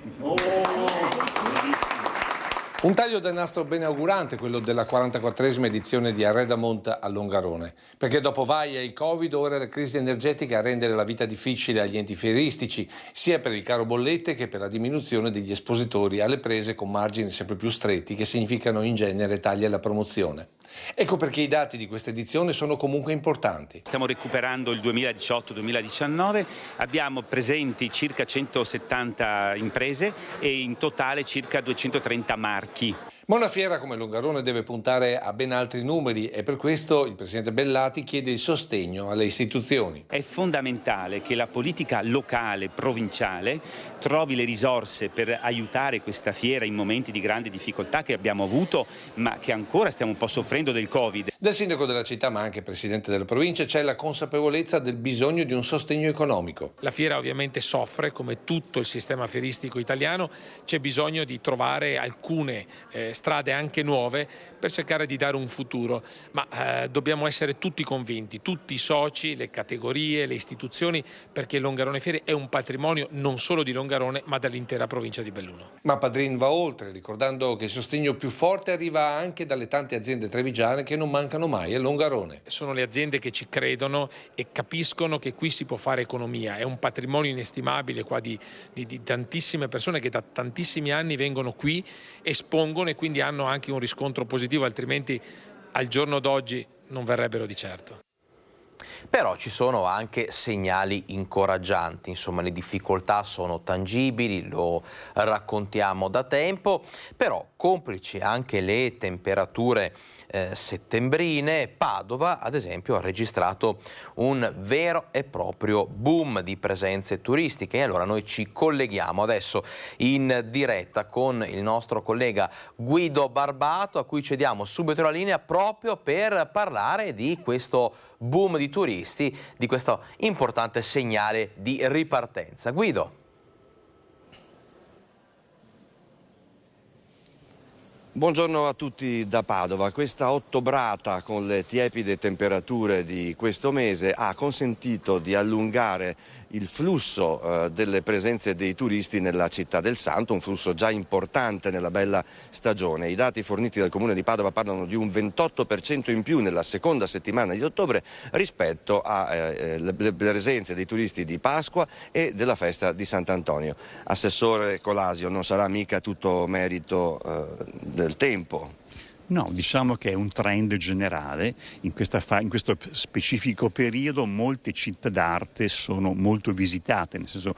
Un taglio del nastro benaugurante, quello della 44esima edizione di Arredamont a Longarone, perché dopo Vaia e il Covid, ora la crisi energetica a rendere la vita difficile agli enti fieristici, sia per il caro bollette che per la diminuzione degli espositori alle prese con margini sempre più stretti, che significano in genere tagli alla promozione. Ecco perché i dati di questa edizione sono comunque importanti. Stiamo recuperando il 2018-2019, abbiamo presenti circa 170 imprese e in totale circa 230 marchi. Ma una fiera come Longarone deve puntare a ben altri numeri e per questo il Presidente Bellati chiede il sostegno alle istituzioni. È fondamentale che la politica locale, provinciale, trovi le risorse per aiutare questa fiera in momenti di grande difficoltà che abbiamo avuto, ma che ancora stiamo un po' soffrendo del Covid. Del sindaco della città, ma anche Presidente della provincia, c'è la consapevolezza del bisogno di un sostegno economico. La fiera ovviamente soffre, come tutto il sistema fieristico italiano, c'è bisogno di trovare alcune strade anche nuove per cercare di dare un futuro, ma dobbiamo essere tutti convinti, tutti i soci, le categorie, le istituzioni, perché Longarone Fiere è un patrimonio non solo di Longarone ma dell'intera provincia di Belluno. Ma Padrin va oltre, ricordando che il sostegno più forte arriva anche dalle tante aziende trevigiane che non mancano mai a Longarone. Sono le aziende che ci credono e capiscono che qui si può fare economia, è un patrimonio inestimabile qua di tantissime persone che da tantissimi anni vengono qui, espongono e quindi hanno anche un riscontro positivo, altrimenti al giorno d'oggi non verrebbero di certo. Però ci sono anche segnali incoraggianti, insomma le difficoltà sono tangibili, lo raccontiamo da tempo, però complici anche le temperature settembrine, Padova ad esempio ha registrato un vero e proprio boom di presenze turistiche e allora noi ci colleghiamo adesso in diretta con il nostro collega Guido Barbato, a cui cediamo subito la linea proprio per parlare di questo boom di turisti, di questo importante segnale di ripartenza. Guido. Buongiorno a tutti da Padova. Questa ottobrata con le tiepide temperature di questo mese ha consentito di allungare il flusso delle presenze dei turisti nella città del Santo, un flusso già importante nella bella stagione. I dati forniti dal Comune di Padova parlano di un 28% in più nella seconda settimana di ottobre rispetto alle presenze dei turisti di Pasqua e della festa di Sant'Antonio. Assessore Colasio, non sarà mica tutto merito del tempo? No, diciamo che è un trend generale. In questo specifico periodo molte città d'arte sono molto visitate, nel senso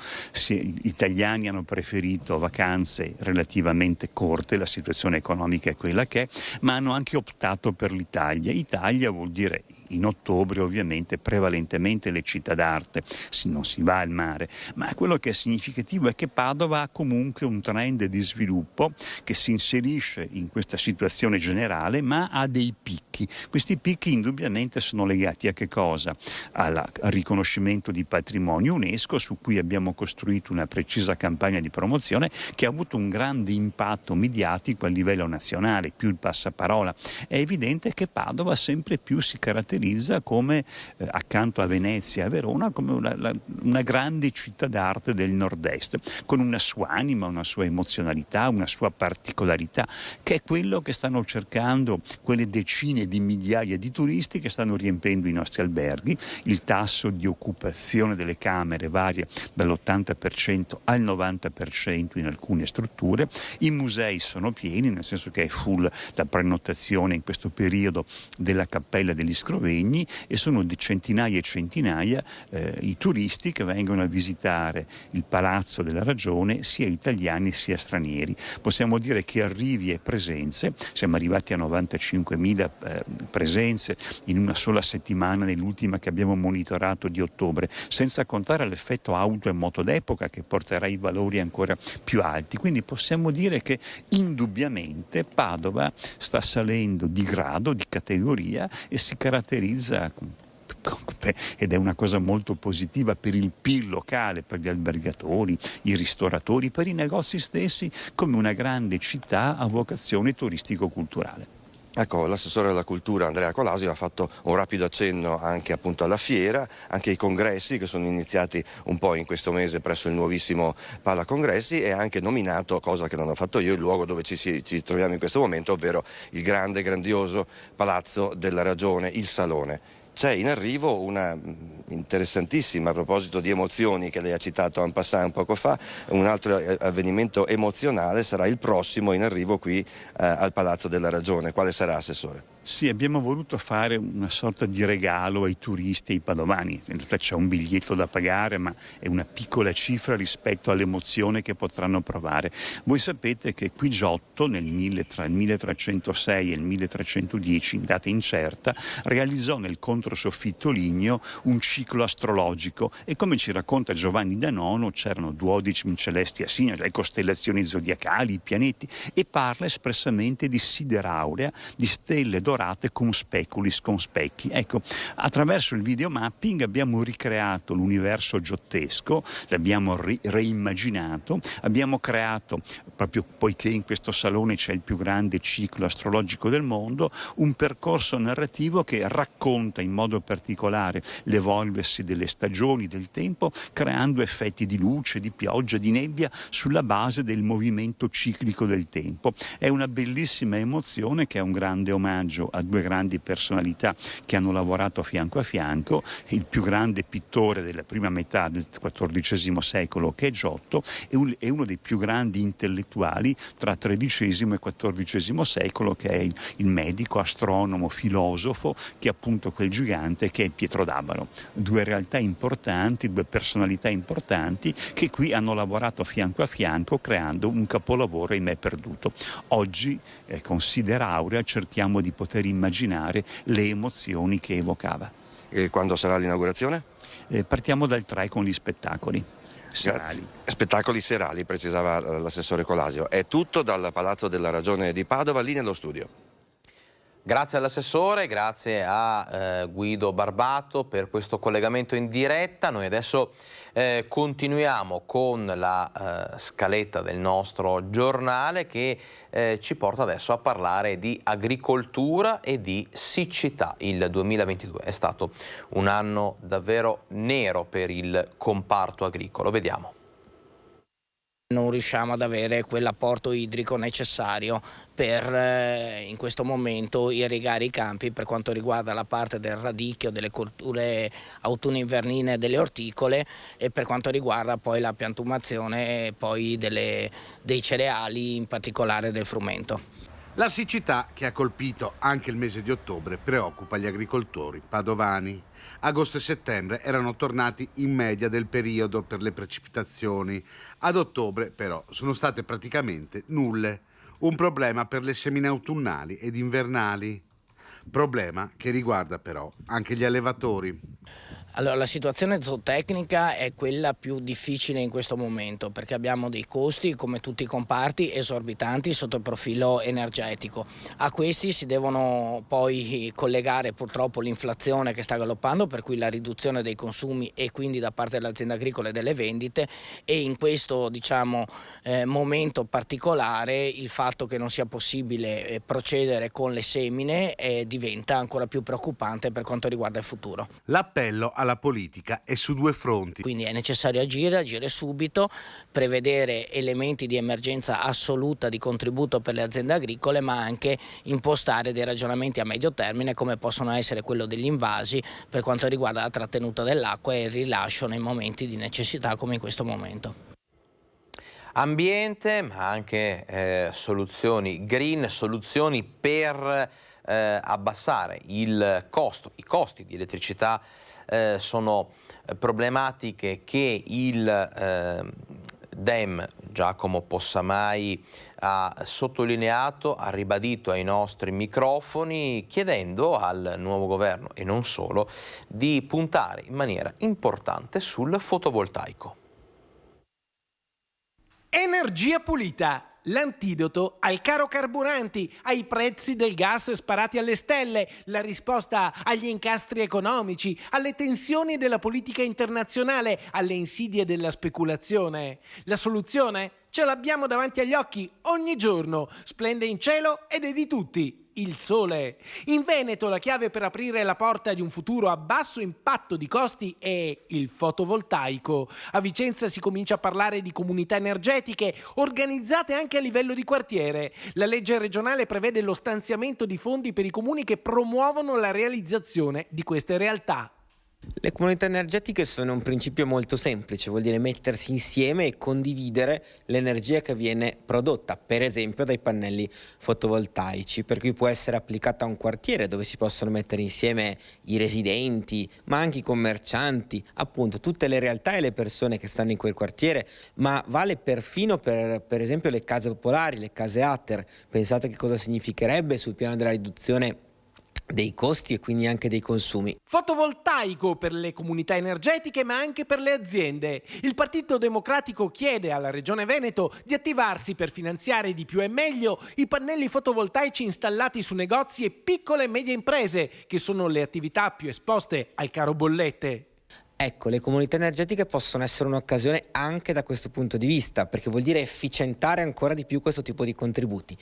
gli italiani hanno preferito vacanze relativamente corte, la situazione economica è quella che è, ma hanno anche optato per l'Italia. Italia vuol dire in ottobre ovviamente prevalentemente le città d'arte, non si va al mare, ma quello che è significativo è che Padova ha comunque un trend di sviluppo che si inserisce in questa situazione generale, ma ha dei picchi. Questi picchi indubbiamente sono legati a che cosa? Al riconoscimento di patrimonio UNESCO, su cui abbiamo costruito una precisa campagna di promozione che ha avuto un grande impatto mediatico a livello nazionale, più il passaparola. È evidente che Padova sempre più si caratterizza come, accanto a Venezia e a Verona, come una grande città d'arte del nord-est, con una sua anima, una sua emozionalità, una sua particolarità, che è quello che stanno cercando quelle decine di migliaia di turisti che stanno riempendo i nostri alberghi. Il tasso di occupazione delle camere varia dall'80% al 90% in alcune strutture, i musei sono pieni, nel senso che è full la prenotazione in questo periodo della Cappella degli Scrovegni, Regni, e sono centinaia e centinaia i turisti che vengono a visitare il Palazzo della Ragione, sia italiani sia stranieri. Possiamo dire che arrivi e presenze, siamo arrivati a 95.000 presenze in una sola settimana, nell'ultima che abbiamo monitorato di ottobre, senza contare l'effetto auto e moto d'epoca che porterà i valori ancora più alti. Quindi possiamo dire che indubbiamente Padova sta salendo di grado, di categoria, e si caratterizza, ed è una cosa molto positiva per il PIL locale, per gli albergatori, i ristoratori, per i negozi stessi, come una grande città a vocazione turistico-culturale. Ecco, l'assessore alla cultura Andrea Colasio ha fatto un rapido accenno anche appunto alla fiera, anche ai congressi che sono iniziati un po' in questo mese presso il nuovissimo Pala Congressi, e ha anche nominato, cosa che non ho fatto io, il luogo dove ci troviamo in questo momento, ovvero il grande, grandioso Palazzo della Ragione, il Salone. C'è in arrivo una interessantissima, a proposito di emozioni che lei ha citato en passant poco fa, un altro avvenimento emozionale sarà il prossimo in arrivo qui al Palazzo della Ragione. Quale sarà, assessore? Sì, abbiamo voluto fare una sorta di regalo ai turisti e ai padovani. In realtà c'è un biglietto da pagare, ma è una piccola cifra rispetto all'emozione che potranno provare. Voi sapete che qui Giotto, tra il 1306 e il 1310, in data incerta, realizzò nel controsoffitto ligneo un ciclo astrologico, e come ci racconta Giovanni da Nono c'erano 12 celesti assigni, le costellazioni zodiacali, i pianeti, e parla espressamente di sideraurea, di stelle dorate con speculis, con specchi. Ecco, attraverso il videomapping abbiamo ricreato l'universo giottesco, l'abbiamo reimmaginato, abbiamo creato, proprio poiché in questo salone c'è il più grande ciclo astrologico del mondo, un percorso narrativo che racconta in modo particolare l'evolversi delle stagioni, del tempo, creando effetti di luce, di pioggia, di nebbia sulla base del movimento ciclico del tempo. È una bellissima emozione che è un grande omaggio a due grandi personalità che hanno lavorato fianco a fianco, il più grande pittore della prima metà del XIV secolo, che è Giotto, e uno dei più grandi intellettuali tra XIII e XIV secolo, che è il medico, astronomo, filosofo, che è appunto quel gigante che è Pietro d'Abano. Due realtà importanti, due personalità importanti che qui hanno lavorato fianco a fianco creando un capolavoro, ahimè, perduto. Oggi con Sideraurea cerchiamo di poter immaginare le emozioni che evocava. E quando sarà l'inaugurazione? Partiamo dal 3 con gli spettacoli serali. Spettacoli serali, precisava l'assessore Colasio. È tutto dal Palazzo della Ragione di Padova, lì nello studio. Grazie all'assessore, grazie a Guido Barbato per questo collegamento in diretta. Noi adesso continuiamo con la scaletta del nostro giornale che ci porta adesso a parlare di agricoltura e di siccità. Il 2022 è stato un anno davvero nero per il comparto agricolo. Vediamo. Non riusciamo ad avere quell'apporto idrico necessario per in questo momento irrigare i campi per quanto riguarda la parte del radicchio, delle colture autunno-invernine, delle orticole, e per quanto riguarda poi la piantumazione poi dei cereali, in particolare del frumento. La siccità che ha colpito anche il mese di ottobre preoccupa gli agricoltori padovani. Agosto e settembre erano tornati in media del periodo per le precipitazioni. Ad ottobre però sono state praticamente nulle. Un problema per le semine autunnali ed invernali. Problema che riguarda però anche gli allevatori. Allora, la situazione zootecnica è quella più difficile in questo momento perché abbiamo dei costi, come tutti i comparti, esorbitanti sotto il profilo energetico. A questi si devono poi collegare purtroppo l'inflazione che sta galoppando, per cui la riduzione dei consumi e quindi da parte dell'azienda agricola e delle vendite, e in questo momento particolare il fatto che non sia possibile procedere con le semine diventa ancora più preoccupante per quanto riguarda il futuro. L'appello alla politica è su due fronti. Quindi è necessario agire subito, prevedere elementi di emergenza assoluta di contributo per le aziende agricole, ma anche impostare dei ragionamenti a medio termine come possono essere quello degli invasi per quanto riguarda la trattenuta dell'acqua e il rilascio nei momenti di necessità come in questo momento. Ambiente, ma anche soluzioni green, soluzioni per abbassare i costi di elettricità sono problematiche che il Dem Giacomo Possamai ha sottolineato, ha ribadito ai nostri microfoni, chiedendo al nuovo governo e non solo di puntare in maniera importante sul fotovoltaico. Energia pulita. L'antidoto al caro carburanti, ai prezzi del gas sparati alle stelle, la risposta agli incastri economici, alle tensioni della politica internazionale, alle insidie della speculazione. La soluzione? Ce l'abbiamo davanti agli occhi ogni giorno, splende in cielo ed è di tutti. Il sole. In Veneto la chiave per aprire la porta di un futuro a basso impatto di costi è il fotovoltaico. A Vicenza si comincia a parlare di comunità energetiche organizzate anche a livello di quartiere. La legge regionale prevede lo stanziamento di fondi per i comuni che promuovono la realizzazione di queste realtà. Le comunità energetiche sono un principio molto semplice, vuol dire mettersi insieme e condividere l'energia che viene prodotta, per esempio dai pannelli fotovoltaici, per cui può essere applicata a un quartiere dove si possono mettere insieme i residenti, ma anche i commercianti, appunto tutte le realtà e le persone che stanno in quel quartiere, ma vale perfino per esempio le case popolari, le case ATER. Pensate che cosa significherebbe sul piano della riduzione dei costi e quindi anche dei consumi. Fotovoltaico per le comunità energetiche ma anche per le aziende. Il Partito Democratico chiede alla Regione Veneto di attivarsi per finanziare di più e meglio i pannelli fotovoltaici installati su negozi e piccole e medie imprese, che sono le attività più esposte al caro bollette. Ecco, le comunità energetiche possono essere un'occasione anche da questo punto di vista, perché vuol dire efficientare ancora di più questo tipo di contributi.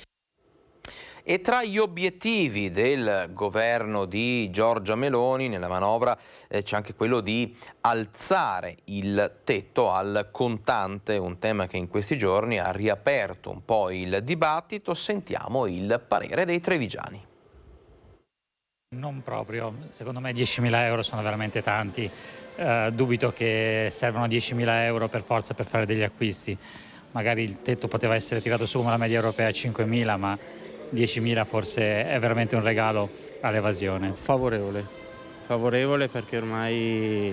E tra gli obiettivi del governo di Giorgia Meloni nella manovra c'è anche quello di alzare il tetto al contante, un tema che in questi giorni ha riaperto un po' il dibattito. Sentiamo il parere dei trevigiani. Non proprio, secondo me 10.000 euro sono veramente tanti, dubito che servano 10.000 euro per forza per fare degli acquisti. Magari il tetto poteva essere tirato su come la media europea a 5.000, ma 10.000 forse è veramente un regalo all'evasione. Favorevole perché ormai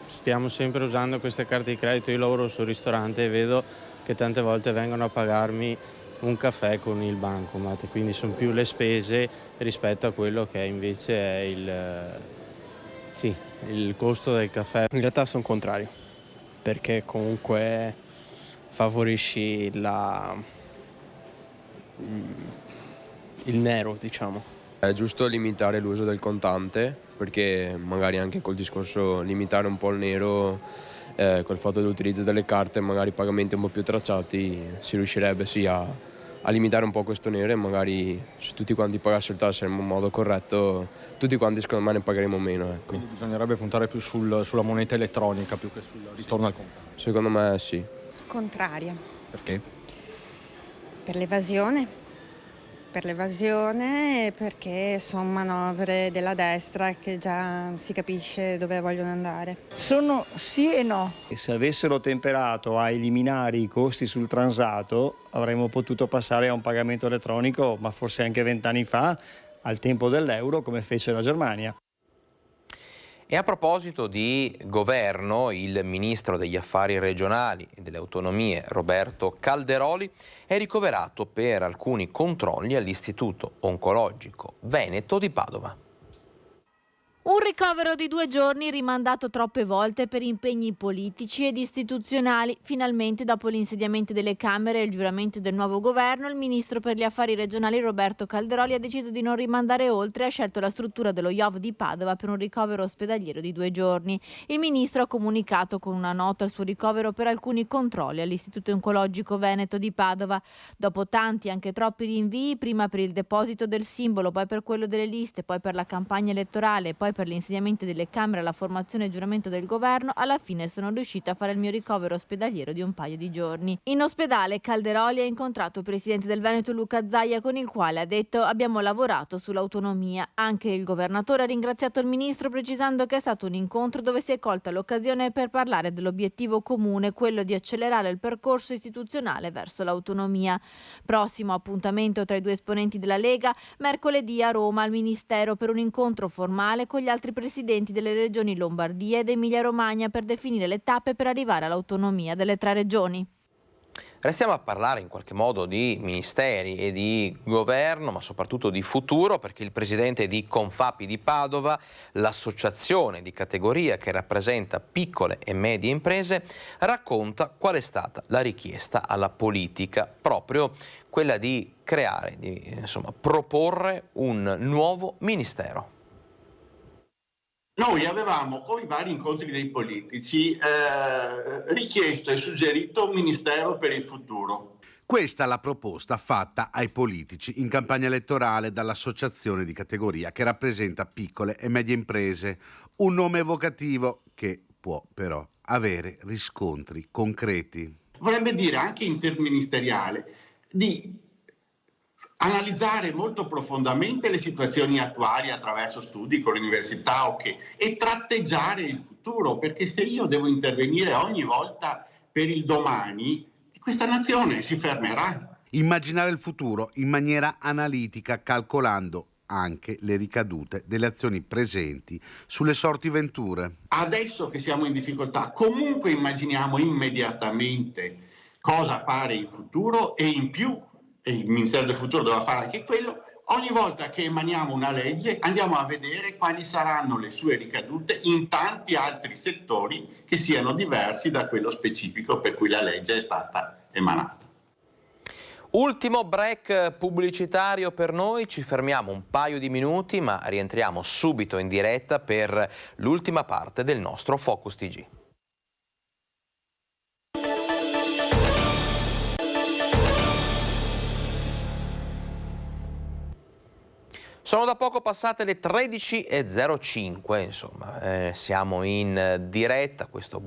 stiamo sempre usando queste carte di credito. Io lavoro sul ristorante e vedo che tante volte vengono a pagarmi un caffè con il bancomat, quindi sono più le spese rispetto a quello che invece è il costo del caffè. In realtà sono contrario, perché comunque favorisci il nero, diciamo. È giusto limitare l'uso del contante, perché magari anche col discorso limitare un po' il nero, col fatto dell'utilizzo delle carte, magari pagamenti un po' più tracciati, si riuscirebbe a limitare un po' questo nero, e magari se tutti quanti pagassero il tasso in modo corretto, tutti quanti secondo me ne pagheremo meno. Ecco. Quindi bisognerebbe puntare più sulla moneta elettronica più che sul ritorno al contante? Secondo me sì. Contraria. Perché? Per l'evasione. Per l'evasione e perché sono manovre della destra che già si capisce dove vogliono andare. Sono sì e no. E se avessero temperato a eliminare i costi sul transato, avremmo potuto passare a un pagamento elettronico, ma forse anche 20 anni fa, al tempo dell'euro, come fece la Germania. E a proposito di governo, il ministro degli affari regionali e delle autonomie Roberto Calderoli è ricoverato per alcuni controlli all'Istituto Oncologico Veneto di Padova. Un ricovero di 2 giorni rimandato troppe volte per impegni politici ed istituzionali. Finalmente, dopo l'insediamento delle Camere e il giuramento del nuovo governo, il ministro per gli affari regionali Roberto Calderoli ha deciso di non rimandare oltre e ha scelto la struttura dello IOV di Padova per un ricovero ospedaliero di 2 giorni. Il ministro ha comunicato con una nota il suo ricovero per alcuni controlli all'Istituto Oncologico Veneto di Padova. Dopo tanti, anche troppi rinvii, prima per il deposito del simbolo, poi per quello delle liste, poi per la campagna elettorale, poi per l'insediamento delle Camere alla formazione e giuramento del governo, alla fine sono riuscita a fare il mio ricovero ospedaliero di un paio di giorni. In ospedale Calderoli ha incontrato il presidente del Veneto Luca Zaia, con il quale ha detto: abbiamo lavorato sull'autonomia. Anche il governatore ha ringraziato il ministro, precisando che è stato un incontro dove si è colta l'occasione per parlare dell'obiettivo comune, quello di accelerare il percorso istituzionale verso l'autonomia. Prossimo appuntamento tra i due esponenti della Lega, mercoledì a Roma al Ministero per un incontro formale con gli altri presidenti delle regioni Lombardia ed Emilia-Romagna per definire le tappe per arrivare all'autonomia delle 3 regioni. Restiamo a parlare in qualche modo di ministeri e di governo, ma soprattutto di futuro, perché il presidente di Confapi di Padova, l'associazione di categoria che rappresenta piccole e medie imprese, racconta qual è stata la richiesta alla politica, proprio quella di creare, proporre un nuovo ministero. Noi avevamo, con i vari incontri dei politici, richiesto e suggerito un ministero per il futuro. Questa è la proposta fatta ai politici in campagna elettorale dall'associazione di categoria che rappresenta piccole e medie imprese. Un nome evocativo che può però avere riscontri concreti. Vorrebbe dire anche interministeriale di analizzare molto profondamente le situazioni attuali attraverso studi con l'università e tratteggiare il futuro, perché se io devo intervenire ogni volta per il domani, questa nazione si fermerà. Immaginare il futuro in maniera analitica, calcolando anche le ricadute delle azioni presenti sulle sorti venture. Adesso che siamo in difficoltà, comunque immaginiamo immediatamente cosa fare in futuro e in più, e il Ministero del Futuro doveva fare anche quello, ogni volta che emaniamo una legge andiamo a vedere quali saranno le sue ricadute in tanti altri settori che siano diversi da quello specifico per cui la legge è stata emanata. Ultimo break pubblicitario per noi, ci fermiamo un paio di minuti ma rientriamo subito in diretta per l'ultima parte del nostro Focus TG. Sono da poco passate le 13:05, insomma, siamo in diretta, questo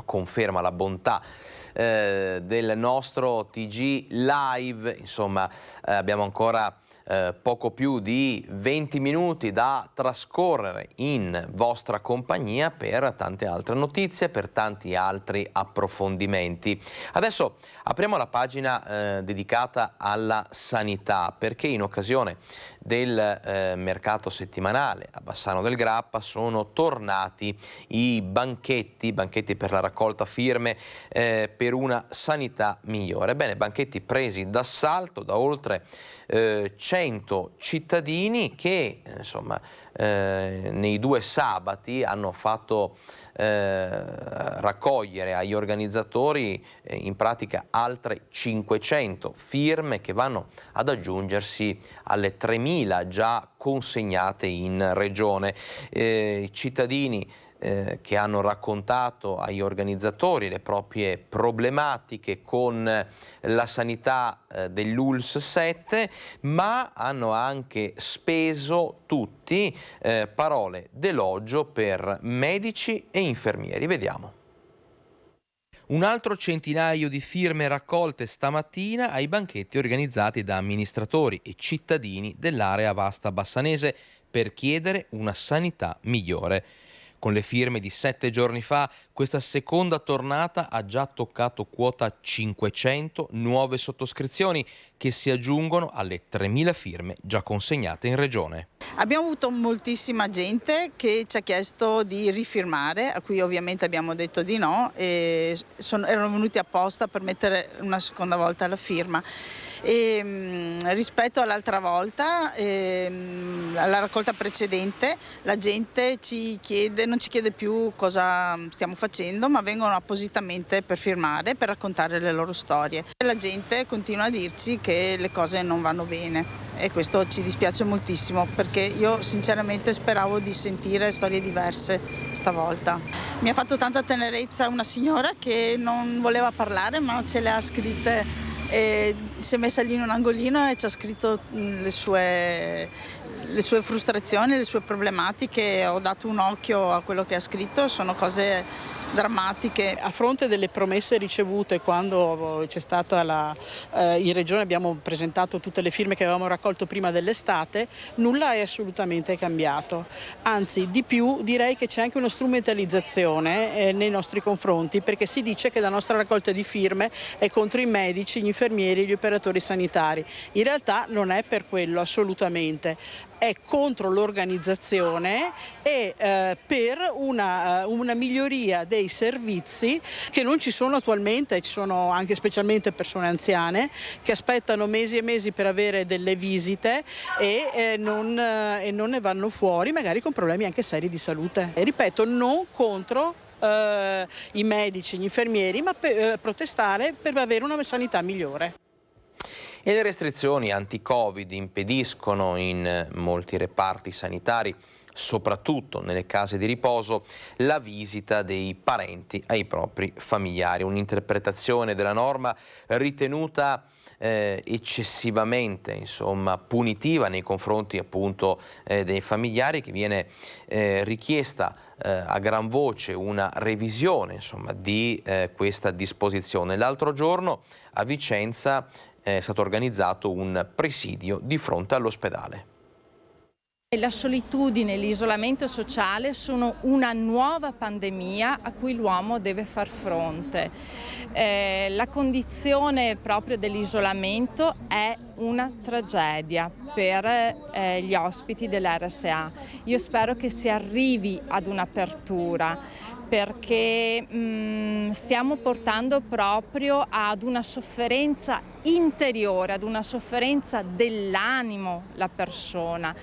conferma la bontà del nostro TG Live, insomma abbiamo ancora poco più di 20 minuti da trascorrere in vostra compagnia per tante altre notizie, per tanti altri approfondimenti. Adesso apriamo la pagina dedicata alla sanità, perché in occasione del mercato settimanale a Bassano del Grappa sono tornati i banchetti per la raccolta firme per una sanità migliore. Bene, banchetti presi d'assalto da oltre 100 cittadini che nei 2 sabati hanno fatto raccogliere agli organizzatori in pratica altre 500 firme che vanno ad aggiungersi alle 3.000 già consegnate in regione. Cittadini che hanno raccontato agli organizzatori le proprie problematiche con la sanità dell'ULSS 7, ma hanno anche speso tutti parole d'elogio per medici e infermieri. Vediamo. Un altro centinaio di firme raccolte stamattina ai banchetti organizzati da amministratori e cittadini dell'area vasta bassanese per chiedere una sanità migliore. Con le firme di 7 giorni fa, questa seconda tornata ha già toccato quota 500 nuove sottoscrizioni che si aggiungono alle 3.000 firme già consegnate in regione. Abbiamo avuto moltissima gente che ci ha chiesto di rifirmare, a cui ovviamente abbiamo detto di no, e erano venuti apposta per mettere una seconda volta la firma. Rispetto all'altra volta, alla raccolta precedente, la gente non ci chiede più cosa stiamo facendo, ma vengono appositamente per firmare, per raccontare le loro storie. La gente continua a dirci che le cose non vanno bene e questo ci dispiace moltissimo, perché io sinceramente speravo di sentire storie diverse stavolta. Mi ha fatto tanta tenerezza una signora che non voleva parlare, ma ce le ha scritte. E si è messa lì in un angolino e ci ha scritto le sue le sue frustrazioni, le sue problematiche. Ho dato un occhio a quello che ha scritto, sono cose drammatiche. A fronte delle promesse ricevute quando c'è stata in Regione abbiamo presentato tutte le firme che avevamo raccolto prima dell'estate, nulla è assolutamente cambiato. Anzi, di più direi che c'è anche una strumentalizzazione nei nostri confronti, perché si dice che la nostra raccolta di firme è contro i medici, gli infermieri e gli operatori sanitari. In realtà non è per quello assolutamente. È contro l'organizzazione e per una miglioria dei servizi che non ci sono attualmente. Ci sono anche specialmente persone anziane che aspettano mesi e mesi per avere delle visite e non ne vanno fuori, magari con problemi anche seri di salute. E ripeto, non contro i medici, gli infermieri, ma per protestare per avere una sanità migliore. E le restrizioni anti-Covid impediscono in molti reparti sanitari, soprattutto nelle case di riposo, la visita dei parenti ai propri familiari. Un'interpretazione della norma ritenuta eccessivamente punitiva nei confronti appunto dei familiari, che viene richiesta a gran voce una revisione di questa disposizione. L'altro giorno a Vicenza è stato organizzato un presidio di fronte all'ospedale. La solitudine e l'isolamento sociale sono una nuova pandemia a cui l'uomo deve far fronte. La condizione proprio dell'isolamento è una tragedia per gli ospiti dell'RSA. Io spero che si arrivi ad un'apertura, perché stiamo portando proprio ad una sofferenza interiore, ad una sofferenza dell'animo la persona,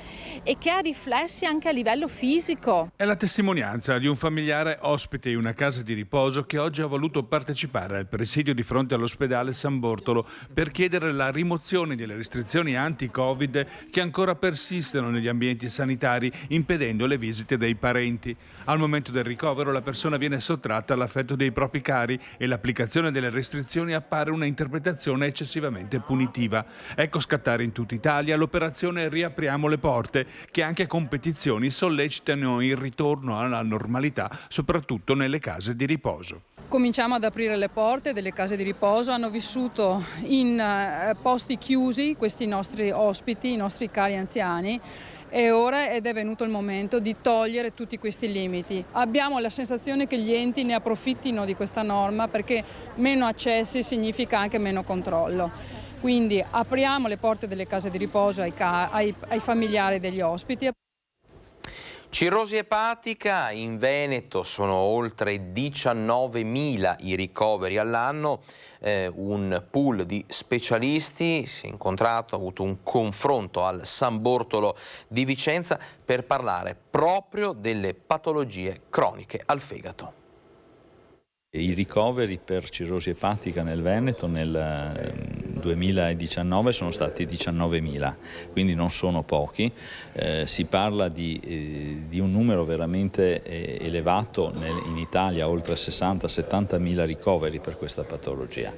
e che ha riflessi anche a livello fisico. È la testimonianza di un familiare ospite in una casa di riposo che oggi ha voluto partecipare al presidio di fronte all'ospedale San Bortolo per chiedere la rimozione delle restrizioni anti-Covid che ancora persistono negli ambienti sanitari, impedendo le visite dei parenti. Al momento del ricovero la persona viene sottratta all'affetto dei propri cari e l'applicazione delle restrizioni appare una interpretazione eccessivamente punitiva. Ecco scattare in tutta Italia l'operazione Riapriamo le porte, che anche a competizioni sollecitano il ritorno alla normalità, soprattutto nelle case di riposo. Cominciamo ad aprire le porte delle case di riposo. Hanno vissuto in posti chiusi questi nostri ospiti, i nostri cari anziani, e ora è venuto il momento di togliere tutti questi limiti. Abbiamo la sensazione che gli enti ne approfittino di questa norma, perché meno accessi significa anche meno controllo. Quindi apriamo le porte delle case di riposo ai familiari degli ospiti. Cirrosi epatica, in Veneto sono oltre 19.000 i ricoveri all'anno, un pool di specialisti si è incontrato, ha avuto un confronto al San Bortolo di Vicenza per parlare proprio delle patologie croniche al fegato. I ricoveri per cirrosi epatica nel Veneto nel 2019 sono stati 19.000, quindi non sono pochi. Si parla di un numero veramente elevato in Italia, oltre 60-70.000 ricoveri per questa patologia.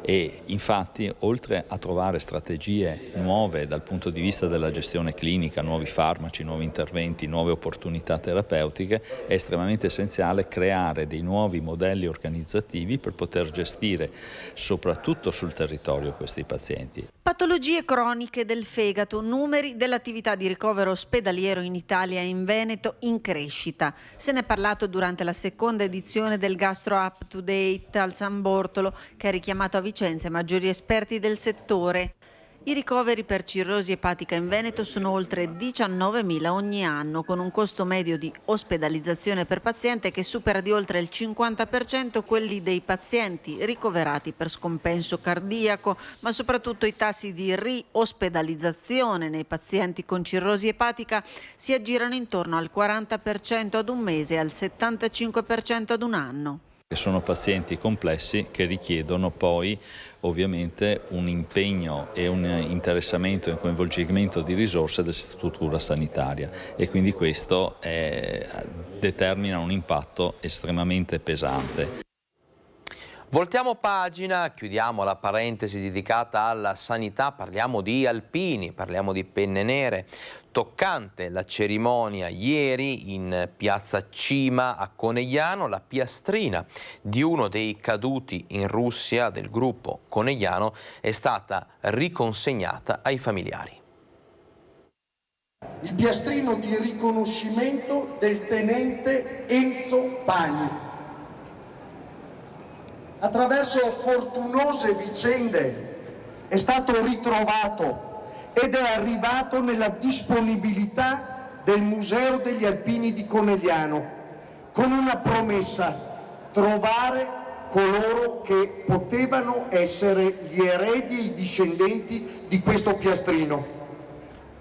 E infatti, oltre a trovare strategie nuove dal punto di vista della gestione clinica, nuovi farmaci, nuovi interventi, nuove opportunità terapeutiche, è estremamente essenziale creare dei nuovi modelli organizzativi per poter gestire soprattutto sul territorio questi pazienti. Patologie croniche del fegato, numeri dell'attività di ricovero ospedaliero in Italia e in Veneto in crescita. Se ne è parlato durante la seconda edizione del Gastro Up to Date al San Bortolo, che ha richiamato a Vicenza i maggiori esperti del settore. I ricoveri per cirrosi epatica in Veneto sono oltre 19.000 ogni anno, con un costo medio di ospedalizzazione per paziente che supera di oltre il 50% quelli dei pazienti ricoverati per scompenso cardiaco, ma soprattutto i tassi di riospedalizzazione nei pazienti con cirrosi epatica si aggirano intorno al 40% ad un mese e al 75% ad un anno. Sono pazienti complessi che richiedono poi ovviamente un impegno e un interessamento e un coinvolgimento di risorse della struttura sanitaria, e quindi questo determina un impatto estremamente pesante. Voltiamo pagina, chiudiamo la parentesi dedicata alla sanità, parliamo di alpini, parliamo di penne nere. Toccante la cerimonia ieri in piazza Cima a Conegliano, la piastrina di uno dei caduti in Russia del gruppo Conegliano è stata riconsegnata ai familiari. Il piastrino di riconoscimento del tenente Enzo Pagni. Attraverso fortunose vicende è stato ritrovato ed è arrivato nella disponibilità del Museo degli Alpini di Conegliano con una promessa: trovare coloro che potevano essere gli eredi e i discendenti di questo piastrino.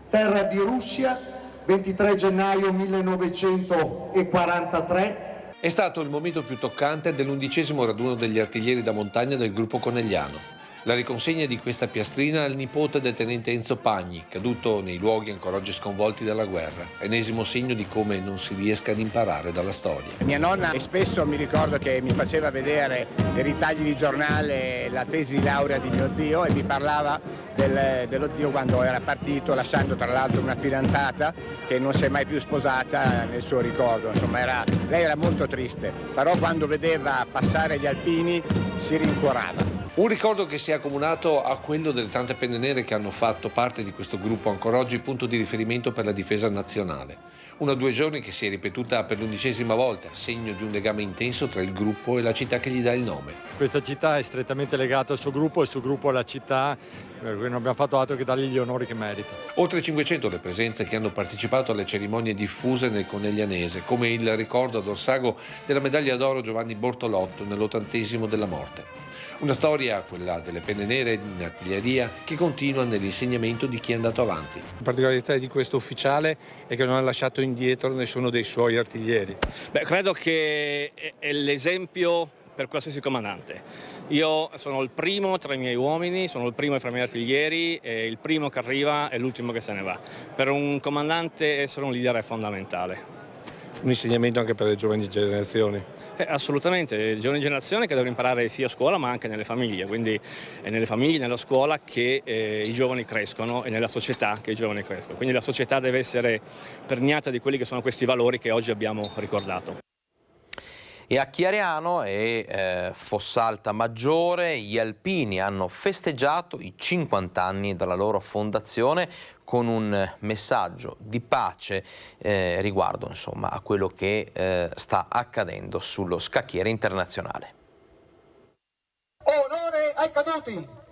Terra di Russia, 23 gennaio 1943. È stato il momento più toccante dell'11° raduno degli artiglieri da montagna del gruppo Conegliano. La riconsegna di questa piastrina al nipote del tenente Enzo Pagni, caduto nei luoghi ancora oggi sconvolti dalla guerra, ennesimo segno di come non si riesca ad imparare dalla storia. Mia nonna, e spesso mi ricordo che mi faceva vedere i ritagli di giornale, la tesi di laurea di mio zio, e mi parlava dello zio quando era partito, lasciando tra l'altro una fidanzata che non si è mai più sposata nel suo ricordo. Insomma, lei era molto triste, però quando vedeva passare gli alpini si rincuorava. Un ricordo che si è accomunato a quello delle tante penne nere che hanno fatto parte di questo gruppo, ancora oggi punto di riferimento per la difesa nazionale. Una 2 giorni che si è ripetuta per l'11ª volta, segno di un legame intenso tra il gruppo e la città che gli dà il nome. Questa città è strettamente legata al suo gruppo e il suo gruppo alla città, per cui non abbiamo fatto altro che dargli gli onori che merita. Oltre 500 le presenze che hanno partecipato alle cerimonie diffuse nel Coneglianese, come il ricordo ad Orsago della medaglia d'oro Giovanni Bortolotto nell'80° della morte. Una storia, quella delle penne nere in artiglieria, che continua nell'insegnamento di chi è andato avanti. La particolarità di questo ufficiale è che non ha lasciato indietro nessuno dei suoi artiglieri. Credo che è l'esempio per qualsiasi comandante. Io sono il primo tra i miei uomini, sono il primo tra i miei artiglieri, e il primo che arriva è l'ultimo che se ne va. Per un comandante essere un leader è fondamentale. Un insegnamento anche per le giovani generazioni. Assolutamente, le giovani generazioni che devono imparare sia a scuola ma anche nelle famiglie, quindi è nelle famiglie, nella scuola che i giovani crescono e nella società che i giovani crescono. Quindi la società deve essere permeata di quelli che sono questi valori che oggi abbiamo ricordato. E a Chiariano e Fossalta Maggiore gli alpini hanno festeggiato i 50 anni dalla loro fondazione con un messaggio di pace riguardo insomma a quello che sta accadendo sullo scacchiere internazionale. Onore ai caduti!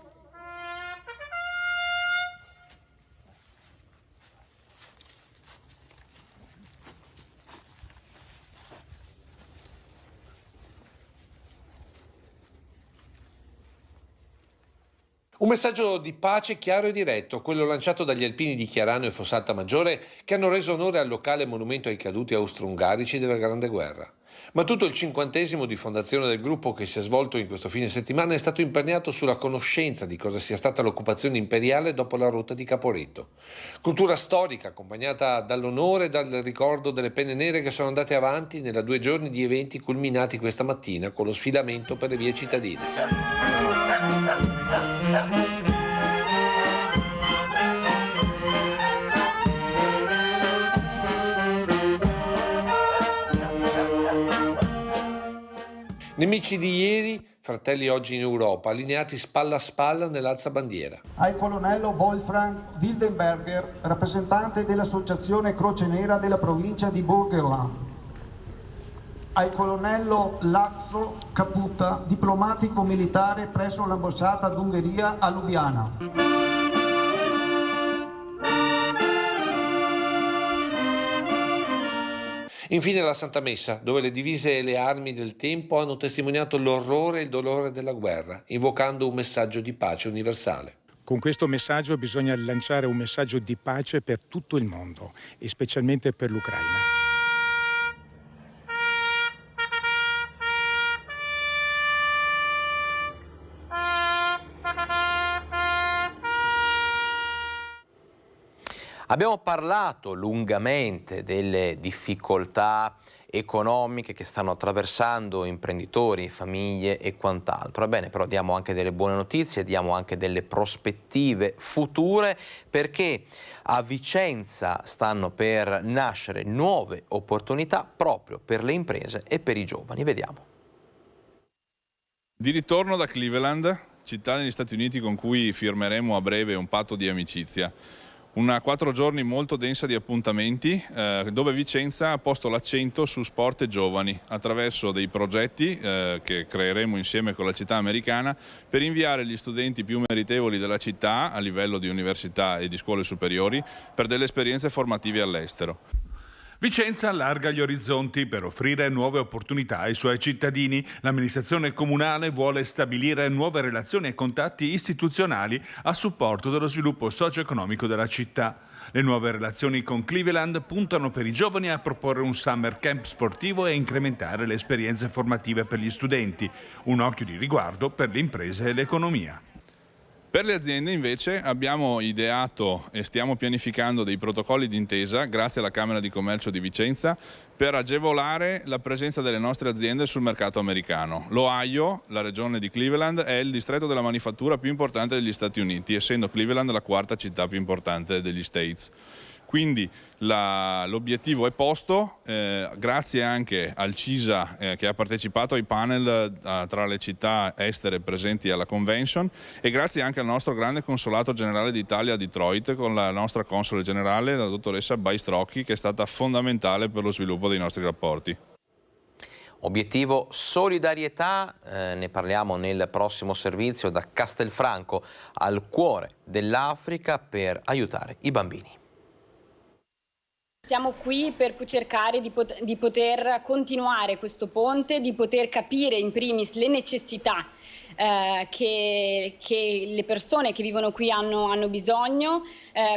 Un messaggio di pace chiaro e diretto, quello lanciato dagli alpini di Chiarano e Fossalta Maggiore, che hanno reso onore al locale monumento ai caduti austro-ungarici della Grande Guerra. Ma tutto il 50° di fondazione del gruppo, che si è svolto in questo fine settimana, è stato imperniato sulla conoscenza di cosa sia stata l'occupazione imperiale dopo la rotta di Caporetto. Cultura storica accompagnata dall'onore e dal ricordo delle penne nere che sono andate avanti nella 2 giorni di eventi culminati questa mattina con lo sfilamento per le vie cittadine. Nemici di ieri, fratelli oggi in Europa, allineati spalla a spalla nell'alzabandiera. Al colonnello Wolfgang Wildenberger, rappresentante dell'Associazione Croce Nera della provincia di Burgenland. Al colonnello László Caputa, diplomatico militare presso l'ambasciata d'Ungheria a Lubiana. Infine la Santa Messa, dove le divise e le armi del tempo hanno testimoniato l'orrore e il dolore della guerra, invocando un messaggio di pace universale. Con questo messaggio bisogna lanciare un messaggio di pace per tutto il mondo e specialmente per l'Ucraina. Abbiamo parlato lungamente delle difficoltà economiche che stanno attraversando imprenditori, famiglie e quant'altro. Ebbene, però diamo anche delle buone notizie, diamo anche delle prospettive future, perché a Vicenza stanno per nascere nuove opportunità proprio per le imprese e per i giovani. Vediamo. Di ritorno da Cleveland, città negli Stati Uniti con cui firmeremo a breve un patto di amicizia. Una 4 giorni molto densa di appuntamenti, dove Vicenza ha posto l'accento su sport e giovani attraverso dei progetti che creeremo insieme con la città americana per inviare gli studenti più meritevoli della città a livello di università e di scuole superiori per delle esperienze formative all'estero. Vicenza allarga gli orizzonti per offrire nuove opportunità ai suoi cittadini. L'amministrazione comunale vuole stabilire nuove relazioni e contatti istituzionali a supporto dello sviluppo socio-economico della città. Le nuove relazioni con Cleveland puntano per i giovani a proporre un summer camp sportivo e incrementare le esperienze formative per gli studenti. Un occhio di riguardo per le imprese e l'economia. Per le aziende invece abbiamo ideato e stiamo pianificando dei protocolli d'intesa grazie alla Camera di Commercio di Vicenza per agevolare la presenza delle nostre aziende sul mercato americano. L'Ohio, la regione di Cleveland, è il distretto della manifattura più importante degli Stati Uniti, essendo Cleveland la quarta città più importante degli States. Quindi l'obiettivo è posto, grazie anche al CISA che ha partecipato ai panel tra le città estere presenti alla convention e grazie anche al nostro grande consolato generale d'Italia a Detroit con la nostra console generale, la dottoressa Baistrocchi, che è stata fondamentale per lo sviluppo dei nostri rapporti. Obiettivo solidarietà, ne parliamo nel prossimo servizio da Castelfranco, al cuore dell'Africa per aiutare i bambini. Siamo qui per cercare di poter continuare questo ponte, di poter capire in primis le necessità che le persone che vivono qui hanno bisogno.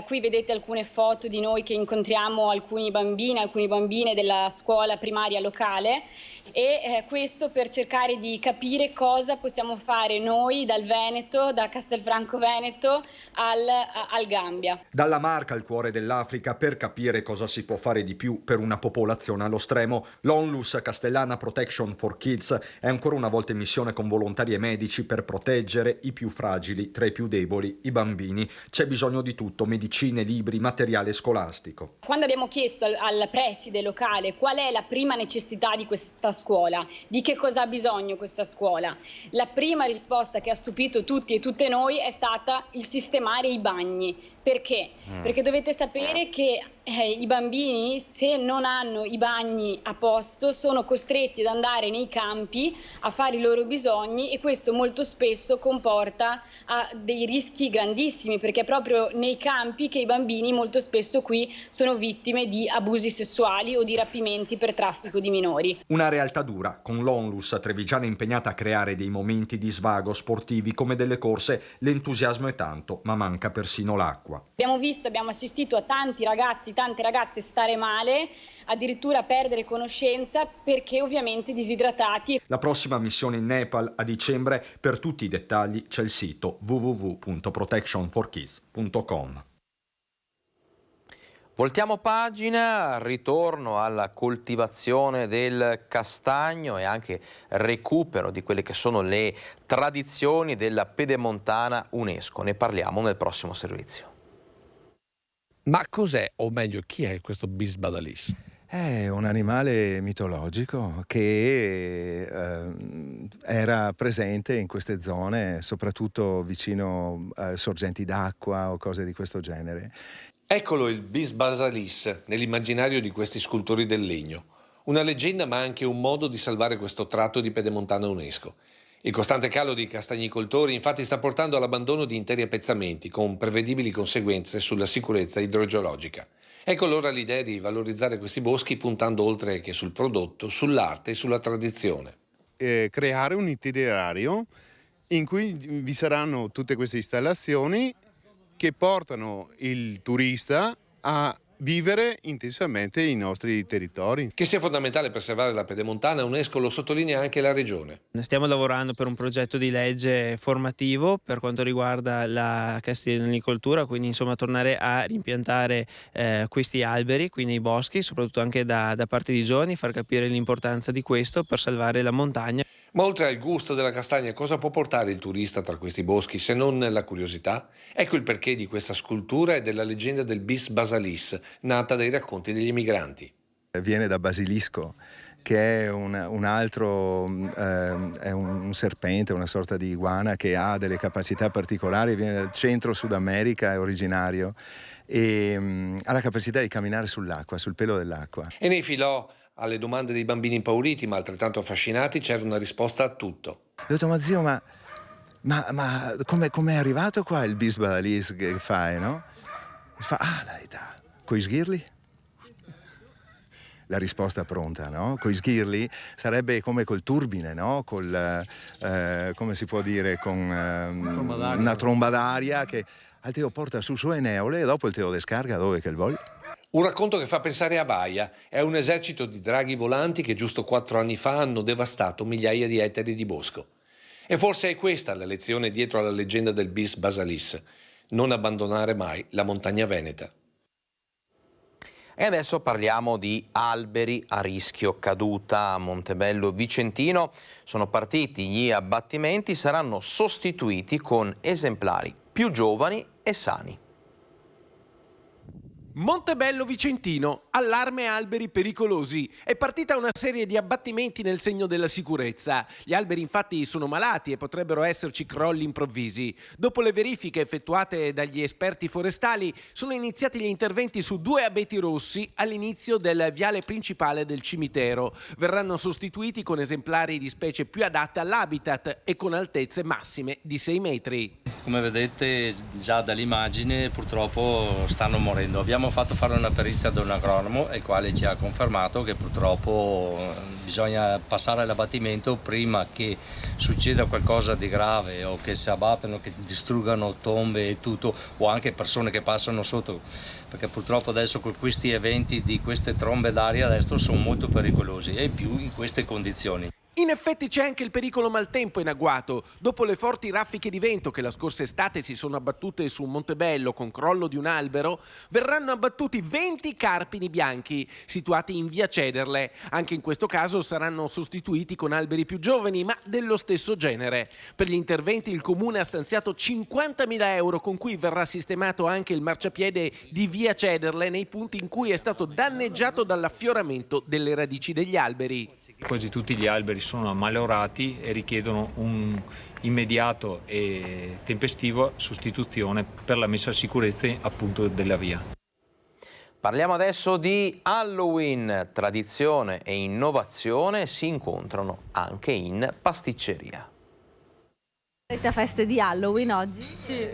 Qui vedete alcune foto di noi che incontriamo alcuni bambini, alcune bambine della scuola primaria locale e questo per cercare di capire cosa possiamo fare noi dal Veneto, da Castelfranco Veneto al Gambia. Dalla Marca al cuore dell'Africa per capire cosa si può fare di più per una popolazione allo stremo, l'Onlus Castellana Protection for Kids è ancora una volta in missione con volontari e medici per proteggere i più fragili, tra i più deboli, i bambini. C'è bisogno di tutto, medicine, libri, materiale scolastico. Quando abbiamo chiesto al preside locale qual è la prima necessità di questa scuola, di che cosa ha bisogno questa scuola, la prima risposta che ha stupito tutti e tutte noi è stata il sistemare i bagni. Perché? Perché dovete sapere che i bambini, se non hanno i bagni a posto, sono costretti ad andare nei campi a fare i loro bisogni e questo molto spesso comporta dei rischi grandissimi, perché è proprio nei campi che i bambini molto spesso qui sono vittime di abusi sessuali o di rapimenti per traffico di minori. Una realtà dura, con l'Onlus Trevigiana impegnata a creare dei momenti di svago sportivi come delle corse. L'entusiasmo è tanto, ma manca persino l'acqua. Abbiamo assistito a tanti ragazzi, tante ragazze stare male, addirittura perdere conoscenza perché ovviamente disidratati. La prossima missione in Nepal a dicembre, per tutti i dettagli c'è il sito www.protectionforkids.com. Voltiamo pagina, ritorno alla coltivazione del castagno e anche recupero di quelle che sono le tradizioni della Pedemontana UNESCO. Ne parliamo nel prossimo servizio. Ma cos'è, o meglio, chi è questo Bisbadalis? È un animale mitologico che era presente in queste zone, soprattutto vicino a sorgenti d'acqua o cose di questo genere. Eccolo il Bisbadalis nell'immaginario di questi scultori del legno. Una leggenda ma anche un modo di salvare questo tratto di Pedemontana UNESCO. Il costante calo di castagnicoltori infatti sta portando all'abbandono di interi appezzamenti con prevedibili conseguenze sulla sicurezza idrogeologica. Ecco allora l'idea di valorizzare questi boschi puntando oltre che sul prodotto, sull'arte e sulla tradizione. Creare un itinerario in cui vi saranno tutte queste installazioni che portano il turista a vivere intensamente i nostri territori. Che sia fondamentale preservare la pedemontana, UNESCO lo sottolinea anche la Regione. Stiamo lavorando per un progetto di legge formativo per quanto riguarda la castellanicoltura, quindi insomma tornare a rimpiantare questi alberi qui nei boschi, soprattutto anche da parte di giovani, far capire l'importanza di questo per salvare la montagna. Ma oltre al gusto della castagna, cosa può portare il turista tra questi boschi se non la curiosità? Ecco il perché di questa scultura e della leggenda del bis basalis, nata dai racconti degli emigranti. Viene da basilisco, che è un altro, è un serpente, una sorta di iguana che ha delle capacità particolari, viene dal centro Sud America, è originario e ha la capacità di camminare sull'acqua, sul pelo dell'acqua. E nei filò alle domande dei bambini impauriti ma altrettanto affascinati c'era una risposta a tutto. Ho detto, ma zio, ma com'è arrivato qua il bis basalis che fai, no? E fa, la età, coi sghirli? La risposta pronta, no? Coi sghirli sarebbe come col turbine, no? Come si può dire, con una tromba d'aria che al teo porta su e neole e dopo il teo descarga dove che il voglia. Un racconto che fa pensare a Baia, è un esercito di draghi volanti che giusto 4 anni fa hanno devastato migliaia di ettari di bosco. E forse è questa la lezione dietro alla leggenda del bis basalis, non abbandonare mai la montagna veneta. E adesso parliamo di alberi a rischio caduta. A Montebello Vicentino sono partiti gli abbattimenti, saranno sostituiti con esemplari più giovani e sani. Montebello Vicentino, allarme alberi pericolosi. È partita una serie di abbattimenti nel segno della sicurezza. Gli alberi infatti sono malati e potrebbero esserci crolli improvvisi. Dopo le verifiche effettuate dagli esperti forestali, sono iniziati gli interventi su 2 abeti rossi all'inizio del viale principale del cimitero. Verranno sostituiti con esemplari di specie più adatte all'habitat e con altezze massime di 6 metri. Come vedete già dall'immagine purtroppo stanno morendo. Abbiamo fatto fare una perizia ad un agronomo, il quale ci ha confermato che purtroppo bisogna passare all'abbattimento prima che succeda qualcosa di grave o che si abbattano, che distruggano tombe e tutto, o anche persone che passano sotto, perché purtroppo adesso con questi eventi di queste trombe d'aria adesso sono molto pericolosi e più in queste condizioni. In effetti c'è anche il pericolo maltempo in agguato. Dopo le forti raffiche di vento che la scorsa estate si sono abbattute su Montebello con crollo di un albero, verranno abbattuti 20 carpini bianchi situati in via Cederle. Anche in questo caso saranno sostituiti con alberi più giovani ma dello stesso genere. Per gli interventi il comune ha stanziato 50.000 euro con cui verrà sistemato anche il marciapiede di via Cederle nei punti in cui è stato danneggiato dall'affioramento delle radici degli alberi. Quasi tutti gli alberi sono ammalorati e richiedono un immediato e tempestivo sostituzione per la messa a sicurezza appunto della via. Parliamo adesso di Halloween. Tradizione e innovazione si incontrano anche in pasticceria. Avete feste di Halloween oggi? Sì,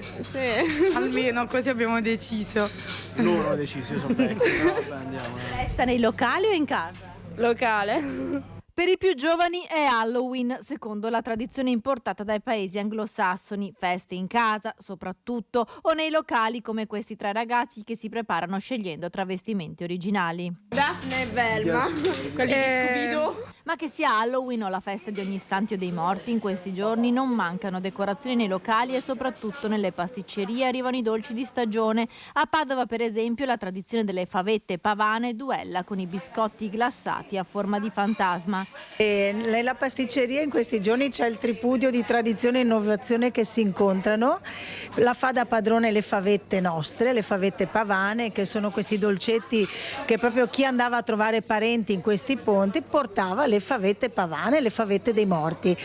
almeno così abbiamo deciso. Loro hanno deciso, io sono vecchio, però vabbè, andiamo. Festa nei locali o in casa? Locale. Per i più giovani è Halloween, secondo la tradizione importata dai paesi anglosassoni. Feste in casa, soprattutto, o nei locali come questi 3 ragazzi che si preparano scegliendo travestimenti originali. Daphne e Velma, quelli di Scooby-Doo. Ma che sia Halloween o la festa di ogni Santio dei Morti, in questi giorni non mancano decorazioni nei locali e soprattutto nelle pasticcerie arrivano i dolci di stagione. A Padova, per esempio, la tradizione delle favette pavane duella con i biscotti glassati a forma di fantasma. E nella pasticceria in questi giorni c'è il tripudio di tradizione e innovazione che si incontrano. La fa da padrone le favette nostre, le favette pavane, che sono questi dolcetti che proprio chi andava a trovare parenti in questi ponti portava le favette pavane, le favette dei morti.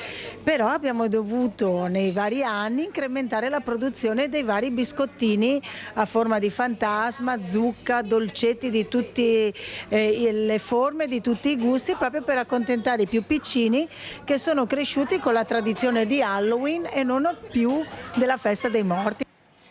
Però abbiamo dovuto nei vari anni incrementare la produzione dei vari biscottini a forma di fantasma, zucca, dolcetti di tutte le forme, di tutti i gusti, proprio per accontentare i più piccini che sono cresciuti con la tradizione di Halloween e non più della festa dei morti.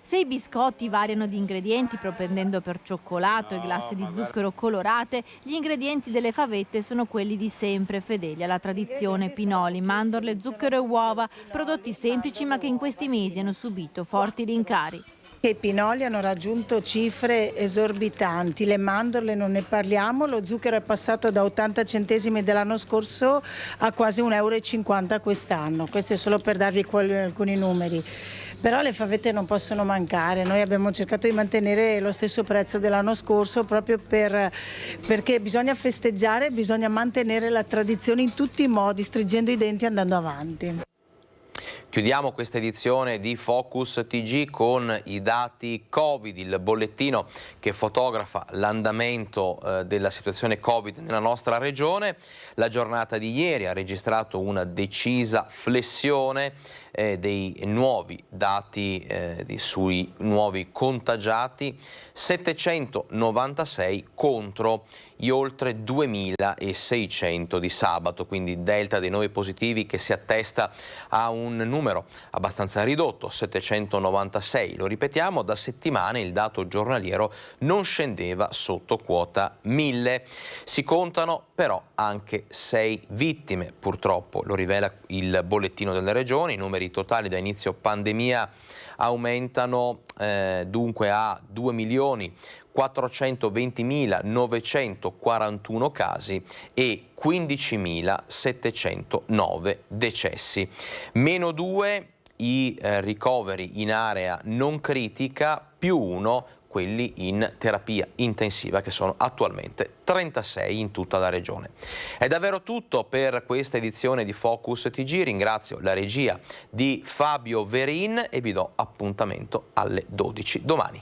Se i biscotti variano di ingredienti propendendo per cioccolato e glasse di zucchero colorate, gli ingredienti delle favette sono quelli di sempre, fedeli alla tradizione: pinoli, mandorle, zucchero e uova, prodotti semplici ma che in questi mesi hanno subito forti rincari. I pinoli hanno raggiunto cifre esorbitanti, le mandorle non ne parliamo, lo zucchero è passato da 80 centesimi dell'anno scorso a quasi 1,50 euro quest'anno, questo è solo per darvi alcuni numeri. Però le favette non possono mancare, noi abbiamo cercato di mantenere lo stesso prezzo dell'anno scorso proprio perché bisogna festeggiare, bisogna mantenere la tradizione in tutti i modi, stringendo i denti e andando avanti. Chiudiamo questa edizione di Focus TG con i dati Covid, il bollettino che fotografa l'andamento della situazione Covid nella nostra regione. La giornata di ieri ha registrato una decisa flessione dei nuovi dati sui nuovi contagiati, 796 contro gli oltre 2600 di sabato, quindi delta dei nuovi positivi che si attesta a un numero abbastanza ridotto, 796. Lo ripetiamo, da settimane il dato giornaliero non scendeva sotto quota 1000. Si contano però anche 6 vittime, purtroppo, lo rivela il bollettino delle regioni. I numeri totali da inizio pandemia aumentano dunque a 2.420.941 casi e 15.709 decessi. Meno 2 i ricoveri in area non critica, più 1 quelli in terapia intensiva, che sono attualmente 36 in tutta la regione. È davvero tutto per questa edizione di Focus TG. Ringrazio la regia di Fabio Verin e vi do appuntamento alle 12 domani.